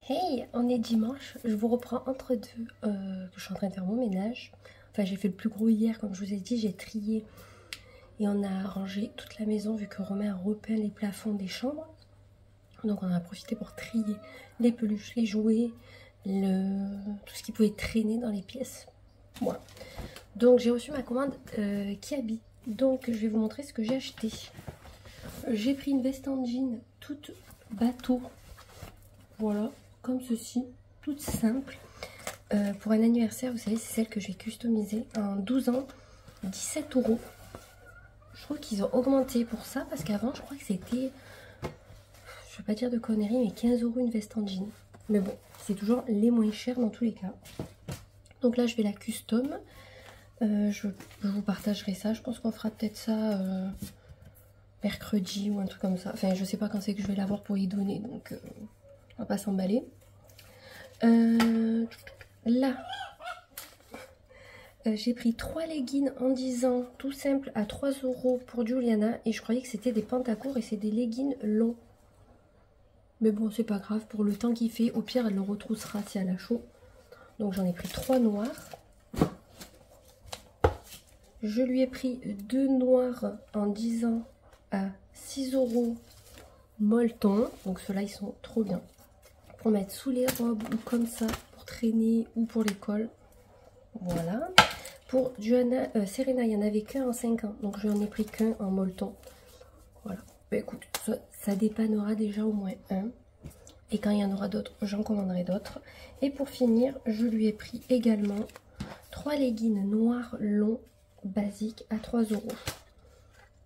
Hey, on est dimanche, je vous reprends entre deux, je suis en train de faire mon ménage. Enfin, j'ai fait le plus gros hier, comme je vous ai dit, j'ai trié et on a rangé toute la maison vu que Romain a repeint les plafonds des chambres. Donc on en a profité pour trier les peluches, les jouets, tout ce qui pouvait traîner dans les pièces. Voilà. Donc j'ai reçu ma commande Kiabi. Donc je vais vous montrer ce que j'ai acheté. J'ai pris une veste en jean toute bateau. Voilà, comme ceci, toute simple. Pour un anniversaire, vous savez, c'est celle que je vais customiser en 12 ans, 17 €. Je crois qu'ils ont augmenté pour ça parce qu'avant, je crois que c'était, je vais pas dire de conneries, mais 15 € une veste en jean. Mais bon, c'est toujours les moins chers dans tous les cas. Donc là, je vais la custom. Je vous partagerai ça. Je pense qu'on fera peut-être ça mercredi ou un truc comme ça. Enfin, je sais pas quand c'est que je vais l'avoir pour y donner, donc on va pas s'emballer. Là, j'ai pris 3 leggings en 10 ans, tout simple, à 3 € pour Juliana. Et je croyais que c'était des pantacourts et c'est des leggings longs. Mais bon, c'est pas grave, pour le temps qu'il fait. Au pire, elle le retroussera si elle a chaud. Donc j'en ai pris 3 noirs. Je lui ai pris 2 noirs en 10 ans à 6 € molleton. Donc ceux-là, ils sont trop bien. Pour mettre sous les robes ou comme ça, pour traîner ou pour l'école. Voilà. Pour Serena, il n'y en avait qu'un en 5 ans. Donc je n'en ai pris qu'un en molleton. Voilà. Bah, écoute, ça dépannera déjà au moins un. Et quand il y en aura d'autres, j'en commanderai d'autres. Et pour finir, je lui ai pris également 3 leggings noirs longs basiques à 3 €.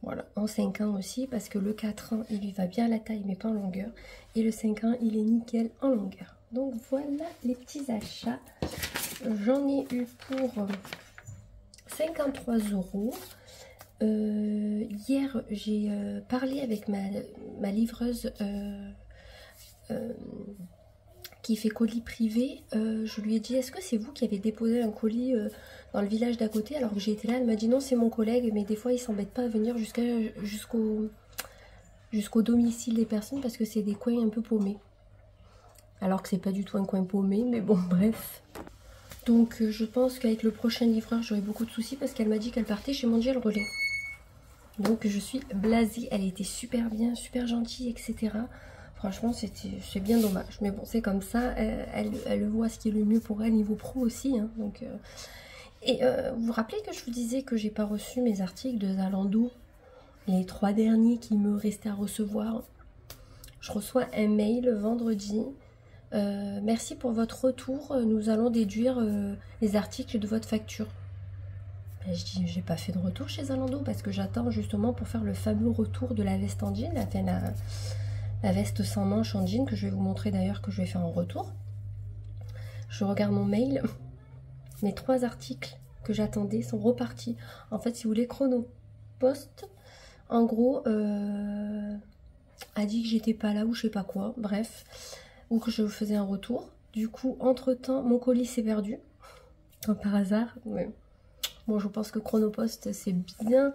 Voilà, en 5 ans aussi, parce que le 4 ans, il lui va bien à la taille, mais pas en longueur. Et le 5 ans, il est nickel en longueur. Donc voilà les petits achats. J'en ai eu pour 53 €. Hier, j'ai parlé avec ma livreuse qui fait colis privé. Je lui ai dit, est-ce que c'est vous qui avez déposé un colis dans le village d'à côté? Alors que j'ai été là, elle m'a dit non, c'est mon collègue, mais des fois il s'embête pas à venir jusqu'au domicile des personnes parce que c'est des coins un peu paumés. Alors que c'est pas du tout un coin paumé, mais bon, bref. Donc je pense qu'avec le prochain livreur, j'aurai beaucoup de soucis parce qu'elle m'a dit qu'elle partait chez Mon Dieu le relais. Donc je suis blasée, elle était super bien, super gentille, etc. Franchement, c'est bien dommage. Mais bon, c'est comme ça, elle voit ce qui est le mieux pour elle, niveau pro aussi. Hein, donc, vous vous rappelez que je vous disais que j'ai pas reçu mes articles de Zalando, les 3 derniers qui me restaient à recevoir. Je reçois un mail vendredi. Merci pour votre retour, nous allons déduire les articles de votre facture. Ben, je dis, j'ai pas fait de retour chez Zalando parce que j'attends justement pour faire le fameux retour de la veste en jean, la veste sans manches en jean que je vais vous montrer d'ailleurs, que je vais faire en retour. Je regarde mon mail, mes 3 articles que j'attendais sont repartis. En fait, si vous voulez, Chronopost, en gros, a dit que j'étais pas là ou je sais pas quoi, bref, ou que je faisais un retour. Du coup, entre temps, mon colis s'est perdu, comme par hasard. Ouais. Bon, je pense que Chronopost, c'est bien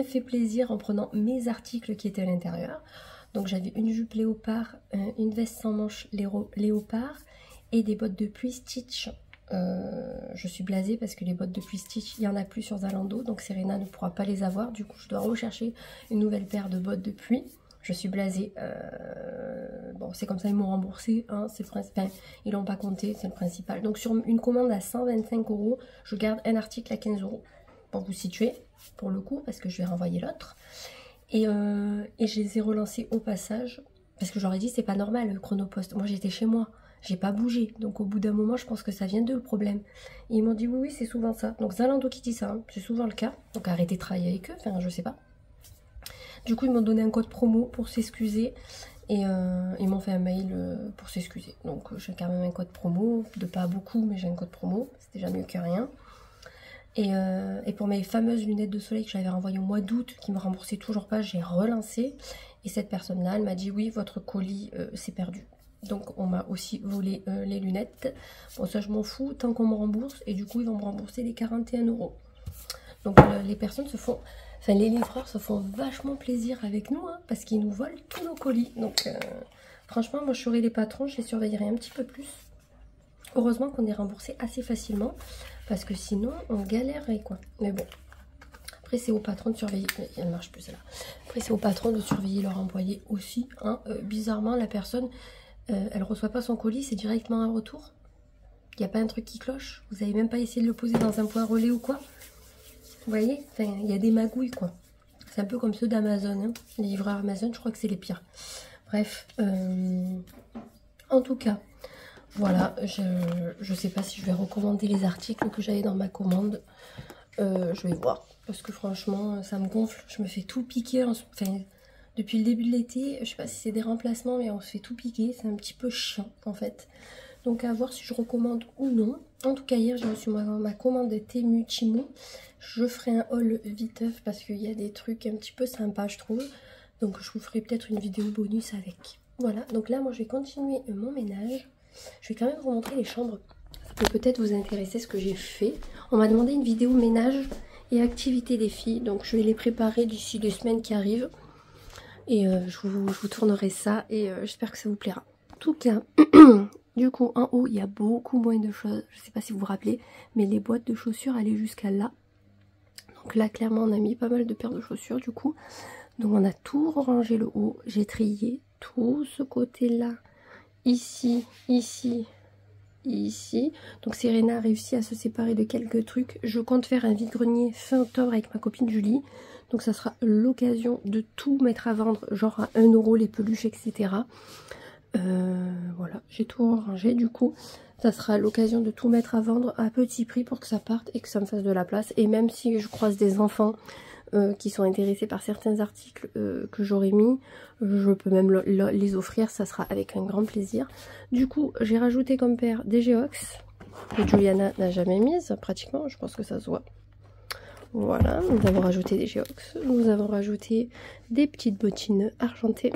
fait plaisir en prenant mes articles qui étaient à l'intérieur. Donc j'avais une jupe léopard, une veste sans manches léopard et des bottes de pluie Stitch. Je suis blasée parce que les bottes de pluie Stitch, il n'y en a plus sur Zalando, donc Serena ne pourra pas les avoir. Du coup, je dois rechercher une nouvelle paire de bottes de pluie. Je suis blasée. Bon, c'est comme ça, ils m'ont remboursé. Hein, c'est le principal. Enfin, ils l'ont pas compté, c'est le principal. Donc, sur une commande à 125 €, je garde un article à 15 € pour vous situer, pour le coup, parce que je vais renvoyer l'autre. Et je les ai relancés au passage, parce que j'aurais dit, c'est pas normal le Chronopost. Moi, j'étais chez moi, j'ai pas bougé. Donc, au bout d'un moment, je pense que ça vient d'eux le problème. Et ils m'ont dit, oui, oui, c'est souvent ça. Donc, Zalando qui dit ça, hein, c'est souvent le cas. Donc, arrêtez de travailler avec eux, enfin, je sais pas. Du coup, ils m'ont donné un code promo pour s'excuser et ils m'ont fait un mail pour s'excuser. Donc, j'ai quand même un code promo, de pas beaucoup, mais j'ai un code promo. C'est déjà mieux que rien. Et pour mes fameuses lunettes de soleil que j'avais renvoyées au mois d'août, qui me remboursaient toujours pas, j'ai relancé. Et cette personne-là, elle m'a dit oui, votre colis s'est perdu. Donc, on m'a aussi volé les lunettes. Bon, ça, je m'en fous tant qu'on me rembourse. Et du coup, ils vont me rembourser les 41 €. Donc, les personnes se font... Enfin, les livreurs se font vachement plaisir avec nous, hein, parce qu'ils nous volent tous nos colis. Donc, Franchement, moi je serais les patrons, je les surveillerais un petit peu plus. Heureusement qu'on est remboursé assez facilement, parce que sinon on galérerait quoi. Mais bon, après c'est au patron de surveiller, elle marche plus celle-là. Après c'est au patron de surveiller leur employé aussi. Hein. Bizarrement la personne, elle reçoit pas son colis, c'est directement un retour. Il n'y a pas un truc qui cloche. Vous n'avez même pas essayé de le poser dans un point relais ou quoi. Vous voyez, enfin, il y a des magouilles quoi. C'est un peu comme ceux d'Amazon. Hein. Les livreurs Amazon, je crois que c'est les pires. Bref, en tout cas, voilà, je sais pas si je vais recommander les articles que j'avais dans ma commande. Je vais voir, parce que franchement, ça me gonfle. Je me fais tout piquer, enfin, depuis le début de l'été. Je sais pas si c'est des remplacements, mais on se fait tout piquer. C'est un petit peu chiant, en fait. Donc, à voir si je recommande ou non. En tout cas, hier, j'ai reçu ma commande de Temu Chimu. Je ferai un haul viteuf, parce qu'il y a des trucs un petit peu sympas, je trouve. Donc, je vous ferai peut-être une vidéo bonus avec. Voilà, donc là, moi, je vais continuer mon ménage. Je vais quand même vous montrer les chambres. Ça peut peut-être vous intéresser ce que j'ai fait. On m'a demandé une vidéo ménage et activité des filles. Donc je vais les préparer d'ici les semaines qui arrivent. Et je vous tournerai ça. Et j'espère que ça vous plaira. En tout cas, du coup en haut il y a beaucoup moins de choses. Je ne sais pas si vous vous rappelez. Mais les boîtes de chaussures allaient jusqu'à là. Donc là clairement on a mis pas mal de paires de chaussures du coup. Donc on a tout rangé le haut. J'ai trié tout ce côté là. Ici, ici, ici. Donc Serena a réussi à se séparer de quelques trucs. Je compte faire un vide-grenier fin octobre avec ma copine Julie. Donc ça sera l'occasion de tout mettre à vendre, genre à 1 € les peluches, etc. Voilà, j'ai tout rangé du coup. Ça sera l'occasion de tout mettre à vendre à petit prix pour que ça parte et que ça me fasse de la place. Et même si je croise des enfants qui sont intéressés par certains articles que j'aurais mis, je peux même les offrir, ça sera avec un grand plaisir. Du coup, j'ai rajouté comme paire des Geox que Juliana n'a jamais mise, pratiquement, je pense que ça se voit. Voilà, nous avons rajouté des Geox, nous avons rajouté des petites bottines argentées.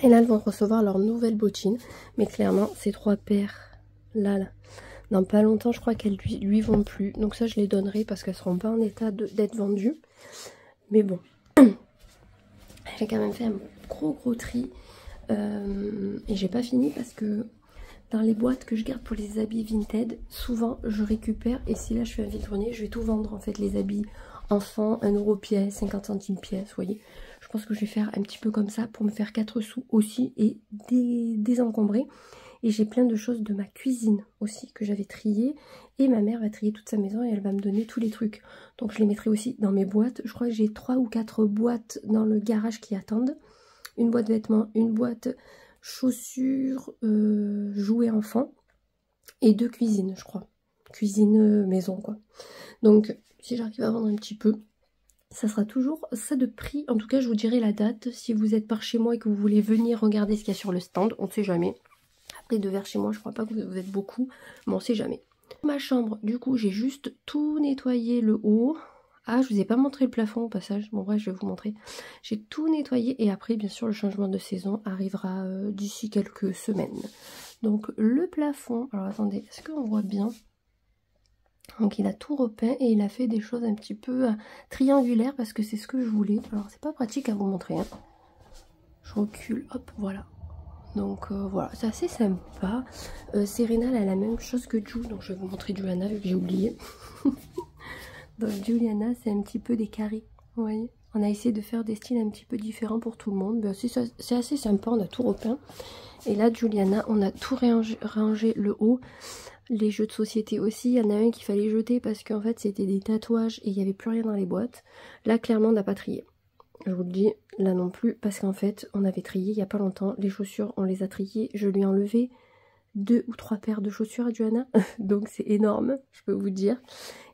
Et là, elles vont recevoir leurs nouvelles bottines, mais clairement, ces 3 paires là, dans pas longtemps, je crois qu'elles lui vont plus. Donc ça, je les donnerai parce qu'elles seront pas en état d'être vendues. Mais bon, j'ai quand même fait un gros tri. Et j'ai pas fini parce que dans les boîtes que je garde pour les habits Vinted, souvent je récupère. Et si là je fais un vide-grenier, je vais tout vendre en fait, les habits enfants, 1 € pièce, 50 centimes pièce, vous voyez. Je pense que je vais faire un petit peu comme ça pour me faire 4 sous aussi et désencombrer. Et j'ai plein de choses de ma cuisine aussi que j'avais triées. Et ma mère va trier toute sa maison et elle va me donner tous les trucs. Donc je les mettrai aussi dans mes boîtes. Je crois que j'ai 3 ou 4 boîtes dans le garage qui attendent. Une boîte vêtements, une boîte chaussures, jouets enfants. Et 2 cuisines, je crois. Cuisine maison, quoi. Donc si j'arrive à vendre un petit peu, ça sera toujours ça de prix. En tout cas, je vous dirai la date. Si vous êtes par chez moi et que vous voulez venir regarder ce qu'il y a sur le stand, on ne sait jamais. Après, de vers chez moi, je crois pas que vous êtes beaucoup, mais on sait jamais. Ma chambre, du coup, j'ai juste tout nettoyé le haut. Ah, je vous ai pas montré le plafond au passage. Bon, bref, je vais vous montrer. J'ai tout nettoyé et après, bien sûr, le changement de saison arrivera d'ici quelques semaines. Donc, le plafond... Alors, attendez, est-ce qu'on voit bien? Donc, il a tout repeint et il a fait des choses un petit peu triangulaires parce que c'est ce que je voulais. Alors, c'est pas pratique à vous montrer. Hein. Je recule, hop, voilà. Donc voilà, c'est assez sympa. Serena, elle a la même chose que Ju, donc je vais vous montrer Juliana vu que j'ai oublié. Donc Juliana, c'est un petit peu des carrés, vous voyez. On a essayé de faire des styles un petit peu différents pour tout le monde. Ben, c'est assez sympa, on a tout repeint. Et là, Juliana, on a tout rangé le haut. Les jeux de société aussi, il y en a un qu'il fallait jeter parce qu'en fait c'était des tatouages et il n'y avait plus rien dans les boîtes. Là, clairement, on n'a pas trié. Je vous le dis, là non plus, parce qu'en fait, on avait trié il n'y a pas longtemps. Les chaussures, on les a triées. Je lui ai enlevé 2 ou 3 paires de chaussures à Johanna. Donc c'est énorme, je peux vous dire.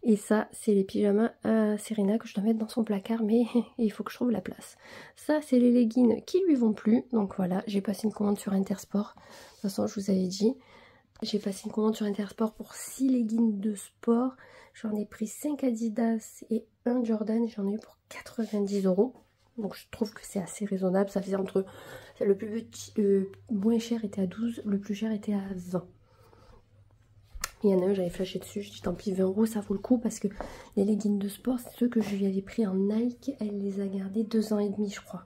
Et ça, c'est les pyjamas à Serena que je dois mettre dans son placard. Mais il faut que je trouve la place. Ça, c'est les leggings qui lui vont plus. Donc voilà, j'ai passé une commande sur Intersport. De toute façon, je vous avais dit. J'ai passé une commande sur Intersport pour 6 leggings de sport. J'en ai pris 5 Adidas et 1 Jordan. Et j'en ai eu pour 90 €. Donc je trouve que c'est assez raisonnable. Ça faisait entre... Le plus petit, moins cher était à 12, le plus cher était à 20. Il y en a un, j'avais flashé dessus. Je dis tant pis, 20 €, ça vaut le coup. Parce que les leggings de sport, c'est ceux que je lui avais pris en Nike. Elle les a gardés 2 ans et demi, je crois.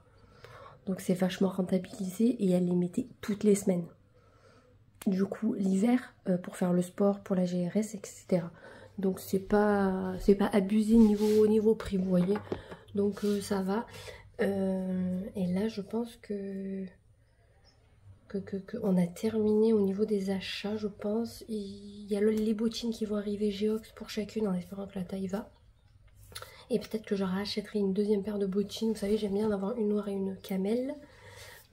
Donc c'est vachement rentabilisé et elle les mettait toutes les semaines. Du coup, l'hiver, pour faire le sport, pour la GRS, etc. Donc c'est pas abusé niveau prix, vous voyez. Donc ça va. Et là, je pense que on a terminé au niveau des achats, je pense. Il y a les bottines qui vont arriver Geox pour chacune en espérant que la taille va. Et peut-être que je rachèterai une deuxième paire de bottines. Vous savez, j'aime bien en avoir une noire et une camel.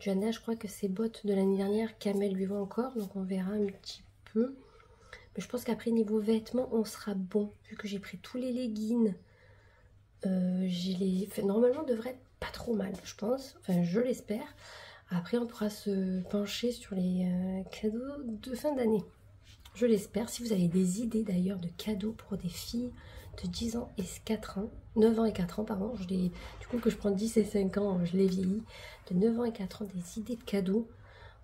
Johanna, je crois que ses bottes de l'année dernière, camel lui vont encore. Donc on verra un petit peu. Mais je pense qu'après, niveau vêtements, on sera bon. Vu que j'ai pris tous les leggings. Normalement, devrait être pas trop mal, je pense. Enfin, je l'espère. Après, on pourra se pencher sur les cadeaux de fin d'année. Je l'espère. Si vous avez des idées d'ailleurs de cadeaux pour des filles de 10 ans et 4 ans, 9 ans et 4 ans, pardon, du coup que je prends 10 et 5 ans, je les vieillis, de 9 ans et 4 ans, des idées de cadeaux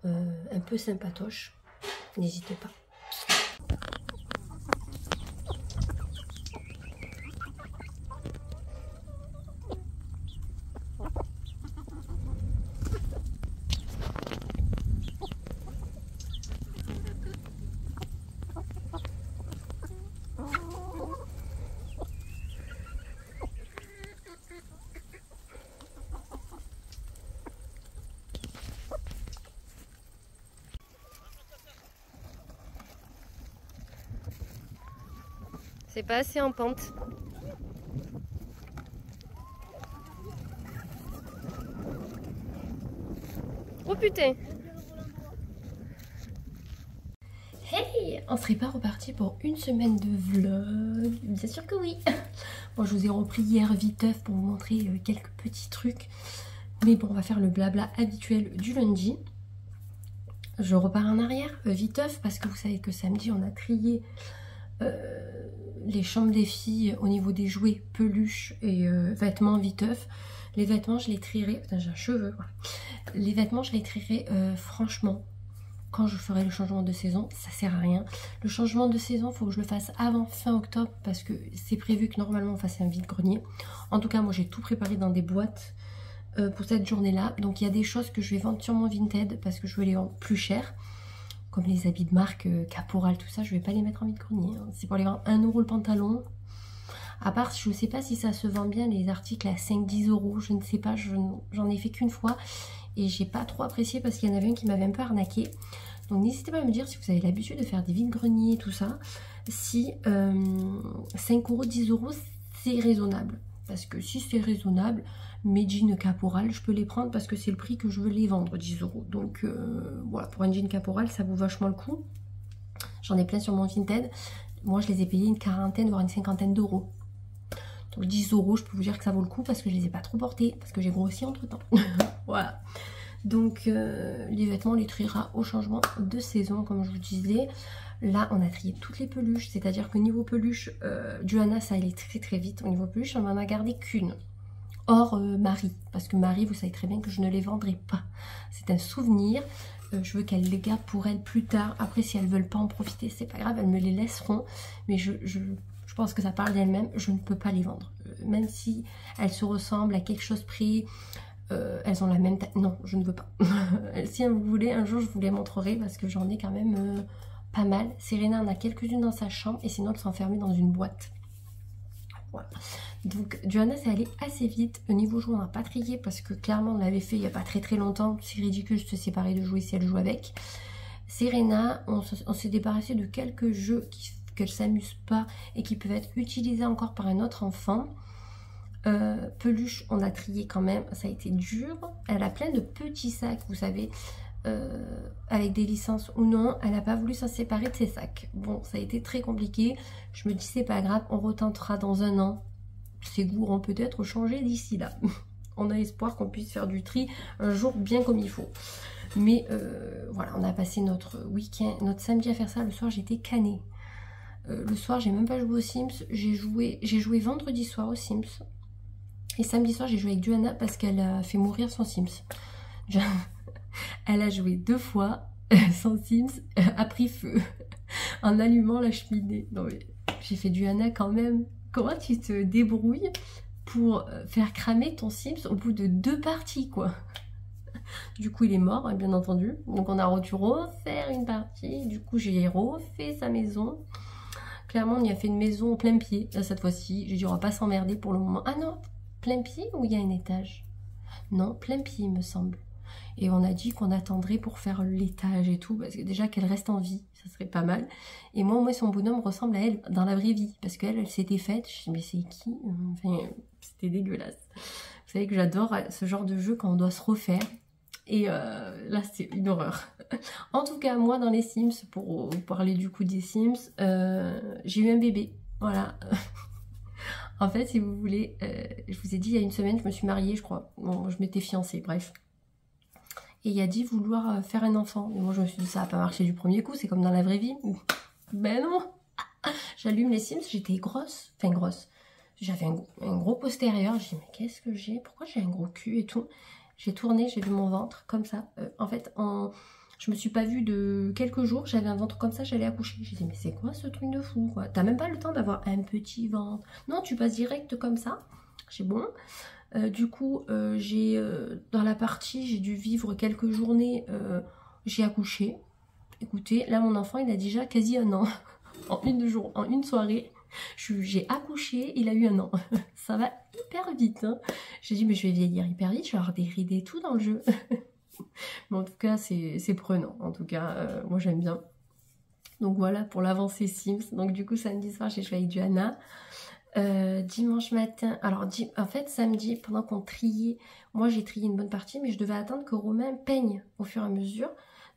un peu sympatoches, n'hésitez pas. C'est pas assez en pente. Oh putain! Hey! On serait pas reparti pour une semaine de vlog? Bien sûr que oui! Bon, je vous ai repris hier viteuf pour vous montrer quelques petits trucs. Mais bon, on va faire le blabla habituel du lundi. Je repars en arrière, viteuf, parce que vous savez que samedi, on a trié les chambres des filles au niveau des jouets, peluches et vêtements viteuf. Les vêtements, je les trierai... Putain, j'ai un cheveu, voilà. Les vêtements, je les trierai franchement quand je ferai le changement de saison. Ça sert à rien. Le changement de saison, il faut que je le fasse avant fin octobre parce que c'est prévu que normalement on fasse un vide-grenier. En tout cas, moi, j'ai tout préparé dans des boîtes pour cette journée-là. Donc, il y a des choses que je vais vendre sur mon Vinted parce que je veux les vendre plus cher. Comme les habits de marque, Caporal, tout ça, je vais pas les mettre en vide-grenier. Hein. C'est pour les vendre 1 € le pantalon. À part, je ne sais pas si ça se vend bien, les articles à 5-10 €. Je ne sais pas, j'en ai fait qu'une fois. Et j'ai pas trop apprécié parce qu'il y en avait un qui m'avait un peu arnaqué. Donc n'hésitez pas à me dire si vous avez l'habitude de faire des vide-greniers, tout ça. Si 5 €, 10 €, c'est raisonnable. Parce que si c'est raisonnable, mes jeans Caporal, je peux les prendre parce que c'est le prix que je veux les vendre, 10 €. Donc voilà, pour un jean Caporal, ça vaut vachement le coup. J'en ai plein sur mon Vinted. Moi, je les ai payés une quarantaine, voire une cinquantaine d'euros. Donc 10 €, je peux vous dire que ça vaut le coup parce que je les ai pas trop portés, parce que j'ai grossi entre temps. Voilà. Donc les vêtements, on les triera au changement de saison, comme je vous disais. Là, on a trié toutes les peluches, c'est-à-dire que niveau peluche, Johanna, ça allait très très vite. Au niveau peluche, on n'en a gardé qu'une. Or, Marie, parce que Marie, vous savez très bien que je ne les vendrai pas. C'est un souvenir. Je veux qu'elles les gardent pour elles plus tard. Après, si elles ne veulent pas en profiter, c'est pas grave, elles me les laisseront. Mais je pense que ça parle d'elles-mêmes, je ne peux pas les vendre. Même si elles se ressemblent à quelque chose près, elles ont la même taille. Non, je ne veux pas. Si vous voulez, un jour je vous les montrerai parce que j'en ai quand même pas mal. Serena en a quelques-unes dans sa chambre et sinon elles sont enfermées dans une boîte. Voilà. Donc Johanna, c'est allé assez vite. Au niveau jouet, on n'a pas trié parce que clairement on l'avait fait il n'y a pas très très longtemps. C'est ridicule de se séparer de jouets si elle joue avec. Serena, on s'est débarrassé de quelques jeux qu'elle ne s'amuse pas et qui peuvent être utilisés encore par un autre enfant. Peluche, on a trié quand même, ça a été dur. Elle a plein de petits sacs, vous savez, avec des licences ou non. Elle n'a pas voulu s'en séparer de ses sacs. Bon, ça a été très compliqué. Je me dis c'est pas grave, on retentera dans un an. Ses goûts auront peut-être changé d'ici là. On a espoir qu'on puisse faire du tri un jour bien comme il faut. Mais voilà, on a passé notre week-end, notre samedi à faire ça. Le soir, j'étais canée. Le soir, j'ai même pas joué aux Sims. J'ai joué vendredi soir aux Sims. Et samedi soir, j'ai joué avec Johanna parce qu'elle a fait mourir son Sims. Elle a joué 2 fois, son Sims a pris feu en allumant la cheminée. Non mais j'ai fait Johanna quand même. Comment tu te débrouilles pour faire cramer ton Sims au bout de 2 parties, quoi? Du coup, il est mort, bien entendu. Donc, on a dû refaire une partie. Du coup, j'ai refait sa maison. Clairement, on y a fait une maison au plein pied, cette fois-ci. J'ai dit, on va pas s'emmerder pour le moment. Ah non, plein pied ou il y a un étage? Non, plein pied, il me semble. Et on a dit qu'on attendrait pour faire l'étage et tout, parce que déjà qu'elle reste en vie, ça serait pas mal. Et moi, au moins, son bonhomme ressemble à elle dans la vraie vie, parce qu'elle, elle s'était faite. Je me suis dit, mais c'est qui? Enfin, c'était dégueulasse. Vous savez que j'adore ce genre de jeu quand on doit se refaire. Et là, c'est une horreur. En tout cas, moi, dans les Sims, pour parler du coup des Sims, j'ai eu un bébé. Voilà. En fait, si vous voulez, je vous ai dit, il y a une semaine, je me suis mariée, je crois. Bon, je m'étais fiancée, bref. Et il a dit vouloir faire un enfant. Mais moi, je me suis dit, ça va pas marcher du premier coup, c'est comme dans la vraie vie. Ben non. J'allume les Sims, j'étais grosse. Enfin, grosse. J'avais un gros postérieur. Je dis, mais qu'est-ce que j'ai? Pourquoi j'ai un gros cul et tout? J'ai tourné, j'ai vu mon ventre, comme ça. En fait, je me suis pas vue de quelques jours. J'avais un ventre comme ça, j'allais accoucher. J'ai dit, mais c'est quoi ce truc de fou, quoi? T'as même pas le temps d'avoir un petit ventre. Non, tu passes direct comme ça. J'ai bon. Du coup, dans la partie, j'ai dû vivre quelques journées. J'ai accouché. Écoutez, là, mon enfant, il a déjà quasi un an. En une soirée. J'ai accouché, il a eu un an. Ça va hyper vite. Hein. J'ai dit, mais je vais vieillir hyper vite, je vais avoir des rides et tout dans le jeu. Mais en tout cas, c'est prenant. En tout cas, moi j'aime bien. Donc voilà pour l'avancée Sims. Donc du coup, samedi soir, j'ai joué avec Johanna. Dimanche matin, alors en fait samedi, pendant qu'on triait, moi j'ai trié une bonne partie, mais je devais attendre que Romain peigne au fur et à mesure.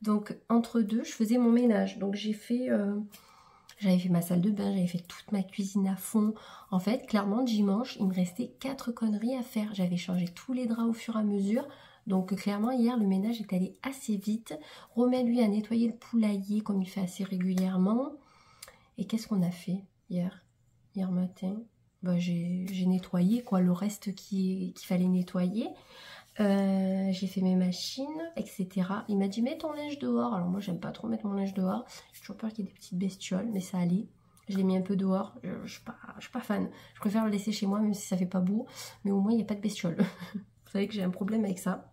Donc entre deux, je faisais mon ménage. Donc j'ai fait... J'avais fait ma salle de bain, j'avais fait toute ma cuisine à fond. En fait, clairement, dimanche, il me restait 4 conneries à faire. J'avais changé tous les draps au fur et à mesure. Donc, clairement, hier, le ménage est allé assez vite. Romain, lui, a nettoyé le poulailler, comme il fait assez régulièrement. Et qu'est-ce qu'on a fait hier matin? Bah, j'ai nettoyé, quoi, le reste qu'il fallait nettoyer. J'ai fait mes machines, etc. Il m'a dit mets ton linge dehors. Alors moi j'aime pas trop mettre mon linge dehors. J'ai toujours peur qu'il y ait des petites bestioles, mais ça allait. Je l'ai mis un peu dehors. Je suis pas fan. Je préfère le laisser chez moi même si ça fait pas beau. Mais au moins il n'y a pas de bestioles. Vous savez que j'ai un problème avec ça.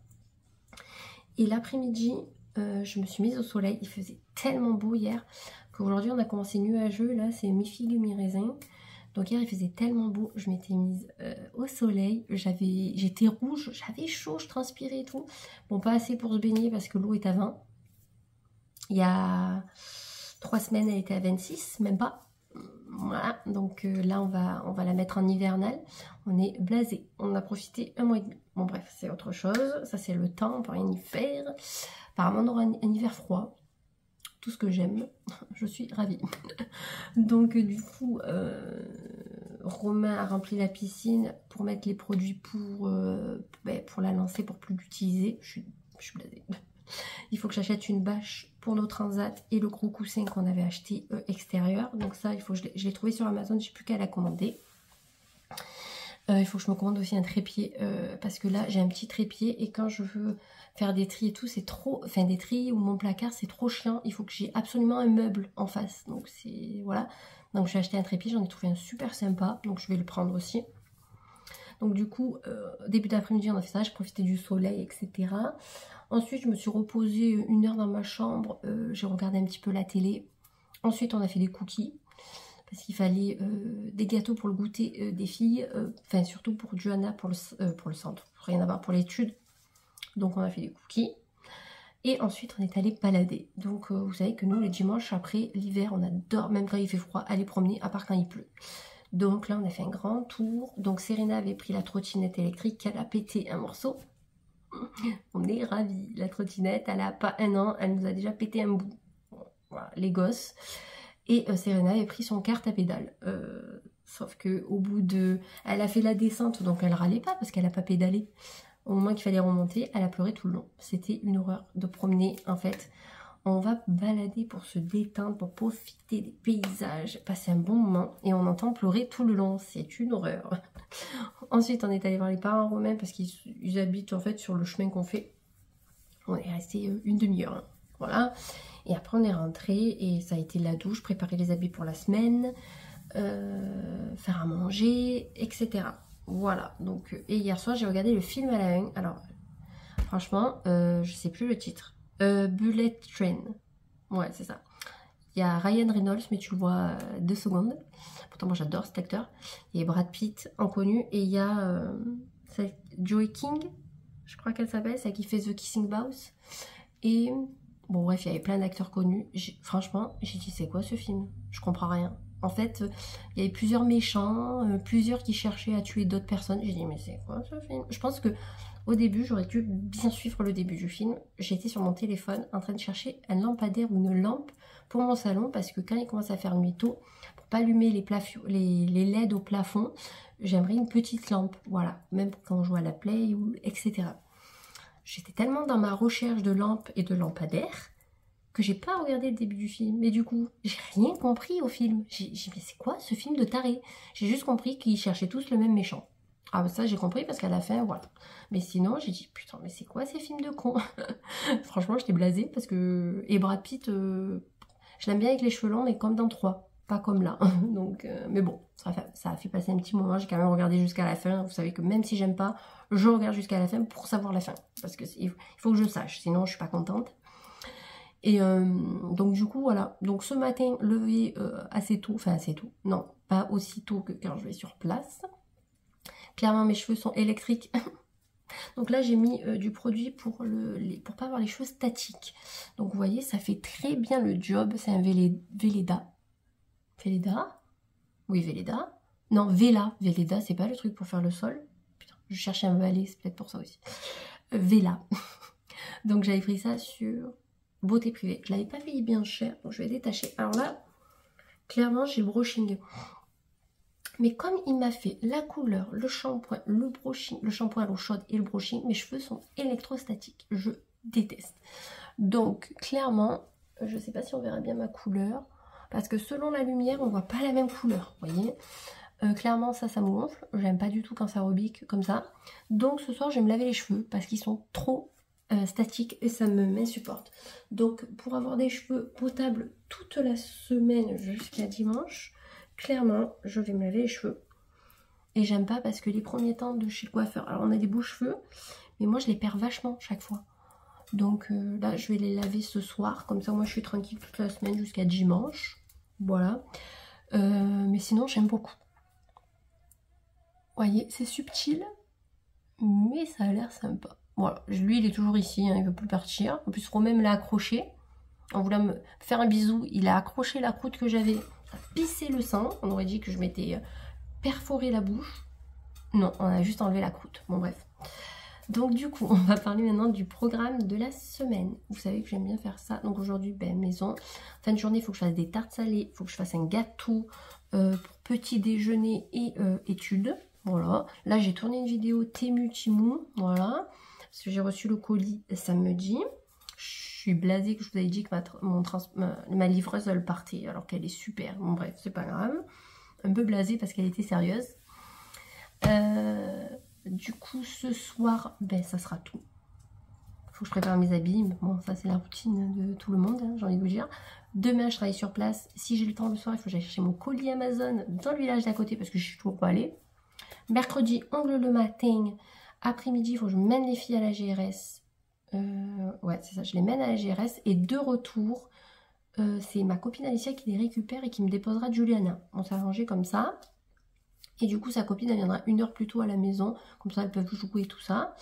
Et l'après-midi, je me suis mise au soleil. Il faisait tellement beau hier qu'aujourd'hui on a commencé nuageux. Là c'est mi-figue, mi-raisin. Donc hier il faisait tellement beau, je m'étais mise au soleil, j'étais rouge, j'avais chaud, je transpirais et tout. Bon, pas assez pour se baigner parce que l'eau est à 20. Il y a 3 semaines elle était à 26, même pas. Voilà, donc là on va la mettre en hivernal. On est blasé, on a profité 1 mois et demi. Bon bref, c'est autre chose, ça c'est le temps, on peut rien y faire. Apparemment on aura un hiver froid. Tout ce que j'aime, je suis ravie. Donc du coup, Romain a rempli la piscine pour mettre les produits pour la lancer, pour plus l'utiliser. Je suis blasée. Il faut que j'achète une bâche pour nos transats et le gros coussin qu'on avait acheté extérieur. Donc ça, je l'ai trouvé sur Amazon, je n'ai plus qu'à la commander. Il faut que je me commande aussi un trépied parce que là j'ai un petit trépied et quand je veux faire des tris et tout c'est trop, enfin des tris ou mon placard c'est trop chiant, il faut que j'ai absolument un meuble en face, donc c'est voilà, donc j'ai acheté un trépied, j'en ai trouvé un super sympa, donc je vais le prendre aussi. Donc du coup début d'après-midi on a fait ça, je profitais du soleil etc. Ensuite je me suis reposée 1 heure dans ma chambre, j'ai regardé un petit peu la télé. Ensuite on a fait des cookies parce qu'il fallait des gâteaux pour le goûter des filles, enfin surtout pour Johanna, pour le centre, rien à voir pour l'étude. Donc on a fait des cookies. Et ensuite on est allé balader. Donc vous savez que nous les dimanches après l'hiver on adore, même quand il fait froid, aller promener, à part quand il pleut. Donc là on a fait un grand tour. Donc Serena avait pris la trottinette électrique, elle a pété un morceau. On est ravis. La trottinette, elle a pas 1 an, elle nous a déjà pété un bout. Voilà, les gosses. Et Serena avait pris son kart à pédale. Sauf que au bout de... Elle a fait la descente, donc elle râlait pas parce qu'elle n'a pas pédalé. Au moment qu'il fallait remonter, elle a pleuré tout le long. C'était une horreur de promener, en fait. On va balader pour se détendre, pour profiter des paysages, passer un bon moment. Et on entend pleurer tout le long. C'est une horreur. Ensuite, on est allé voir les parents romains parce qu'ils habitent, en fait, sur le chemin qu'on fait. On est resté 1 demi-heure. Hein. Voilà. Et après on est rentré et ça a été la douche, préparer les habits pour la semaine, faire à manger, etc. Voilà, donc, et hier soir j'ai regardé le film à la 1. Alors, Franchement, je sais plus le titre. Bullet Train. Ouais, c'est ça. Il y a Ryan Reynolds, mais tu le vois 2 secondes. Pourtant, moi, j'adore cet acteur. Il y a Brad Pitt, inconnu. Et il y a Joey King, je crois qu'elle s'appelle, celle qui fait The Kissing Booth. Et bon, bref, il y avait plein d'acteurs connus. Franchement, j'ai dit, c'est quoi ce film? Je comprends rien. En fait, il y avait plusieurs méchants, plusieurs qui cherchaient à tuer d'autres personnes. J'ai dit, mais c'est quoi ce film? Je pense que au début, j'aurais dû bien suivre le début du film. J'étais sur mon téléphone en train de chercher un lampadaire ou une lampe pour mon salon parce que quand il commence à faire nuit tôt, pour pas allumer les LED au plafond, j'aimerais une petite lampe. Voilà, même quand on joue à la play ou etc. J'étais tellement dans ma recherche de lampes et de lampadaires que j'ai pas regardé le début du film. Mais du coup, j'ai rien compris au film. J'ai dit, mais c'est quoi ce film de taré? J'ai juste compris qu'ils cherchaient tous le même méchant. Ah bah ça j'ai compris parce qu'à la fin, voilà. Mais sinon, j'ai dit, putain, mais c'est quoi ces films de cons? Franchement, j'étais blasée parce que... Et Brad Pitt, je l'aime bien avec les cheveux longs, mais comme dans 3. Pas comme là. Donc, mais bon, ça a fait passer un petit moment. J'ai quand même regardé jusqu'à la fin. Vous savez que même si j'aime pas, je regarde jusqu'à la fin pour savoir la fin. Parce que il faut que je sache, sinon je suis pas contente. Et donc du coup, voilà. Donc ce matin, levé assez tôt. Enfin, assez tôt. Non, pas aussi tôt que quand je vais sur place. Clairement, mes cheveux sont électriques. Donc là, j'ai mis du produit pour pas avoir les cheveux statiques. Donc vous voyez, ça fait très bien le job. C'est un Velleda. Velleda? Oui, Velleda. Non, Vela. Velleda, c'est pas le truc pour faire le sol. Putain, je cherchais un balai, c'est peut-être pour ça aussi. Vela. Donc j'avais pris ça sur Beauté Privée. Je l'avais pas payé bien cher, donc je vais détacher. Alors là, clairement, j'ai le brushing. Mais comme il m'a fait la couleur, le shampoing, le brushing, le shampoing à l'eau chaude et le brushing, mes cheveux sont électrostatiques. Je déteste. Donc, clairement, je sais pas si on verra bien ma couleur. Parce que selon la lumière, on voit pas la même couleur. Vous voyez, clairement, ça me gonfle. J'aime pas du tout quand ça rebique comme ça. Donc, ce soir, je vais me laver les cheveux parce qu'ils sont trop statiques et ça m'insupporte. Donc, pour avoir des cheveux potables toute la semaine jusqu'à dimanche, clairement, je vais me laver les cheveux. Et j'aime pas parce que les premiers temps de chez le coiffeur, alors on a des beaux cheveux, mais moi je les perds vachement chaque fois. Donc là, je vais les laver ce soir. Comme ça, moi je suis tranquille toute la semaine jusqu'à dimanche. Voilà. Mais sinon, j'aime beaucoup. Vous voyez, c'est subtil, mais ça a l'air sympa. Voilà, lui il est toujours ici, hein, il veut plus partir. En plus, Romain me l'a accroché. En voulant me faire un bisou, il a accroché la croûte que j'avais. Ça a pissé le sang. On aurait dit que je m'étais perforé la bouche. Non, on a juste enlevé la croûte. Bon, bref. Donc, du coup, on va parler maintenant du programme de la semaine. Vous savez que j'aime bien faire ça. Donc, aujourd'hui, ben, maison. Fin de journée, il faut que je fasse des tartes salées. Il faut que je fasse un gâteau pour petit déjeuner et études. Voilà. Là, j'ai tourné une vidéo Temu Timou. Voilà. Parce que j'ai reçu le colis samedi. Je suis blasée que je vous avais dit que ma livreuse elle partait alors qu'elle est super. Bon bref, c'est pas grave. Un peu blasée parce qu'elle était sérieuse. Du coup, ce soir, ben ça sera tout. Faut que je prépare mes habits. Bon, ça c'est la routine de tout le monde, hein, j'ai envie de vous dire. Demain, je travaille sur place. Si j'ai le temps le soir, il faut que j'aille chercher mon colis Amazon dans le village d'à côté parce que je suis toujours pas allée. Mercredi, ongle le matin. Après-midi, il faut que je mène les filles à la GRS. Ouais, c'est ça, je les mène à la GRS. Et de retour, c'est ma copine Alicia qui les récupère et qui me déposera Juliana. On s'est arrangé comme ça. Et du coup, sa copine, elle viendra 1 heure plus tôt à la maison. Comme ça, elles peuvent jouer et tout ça.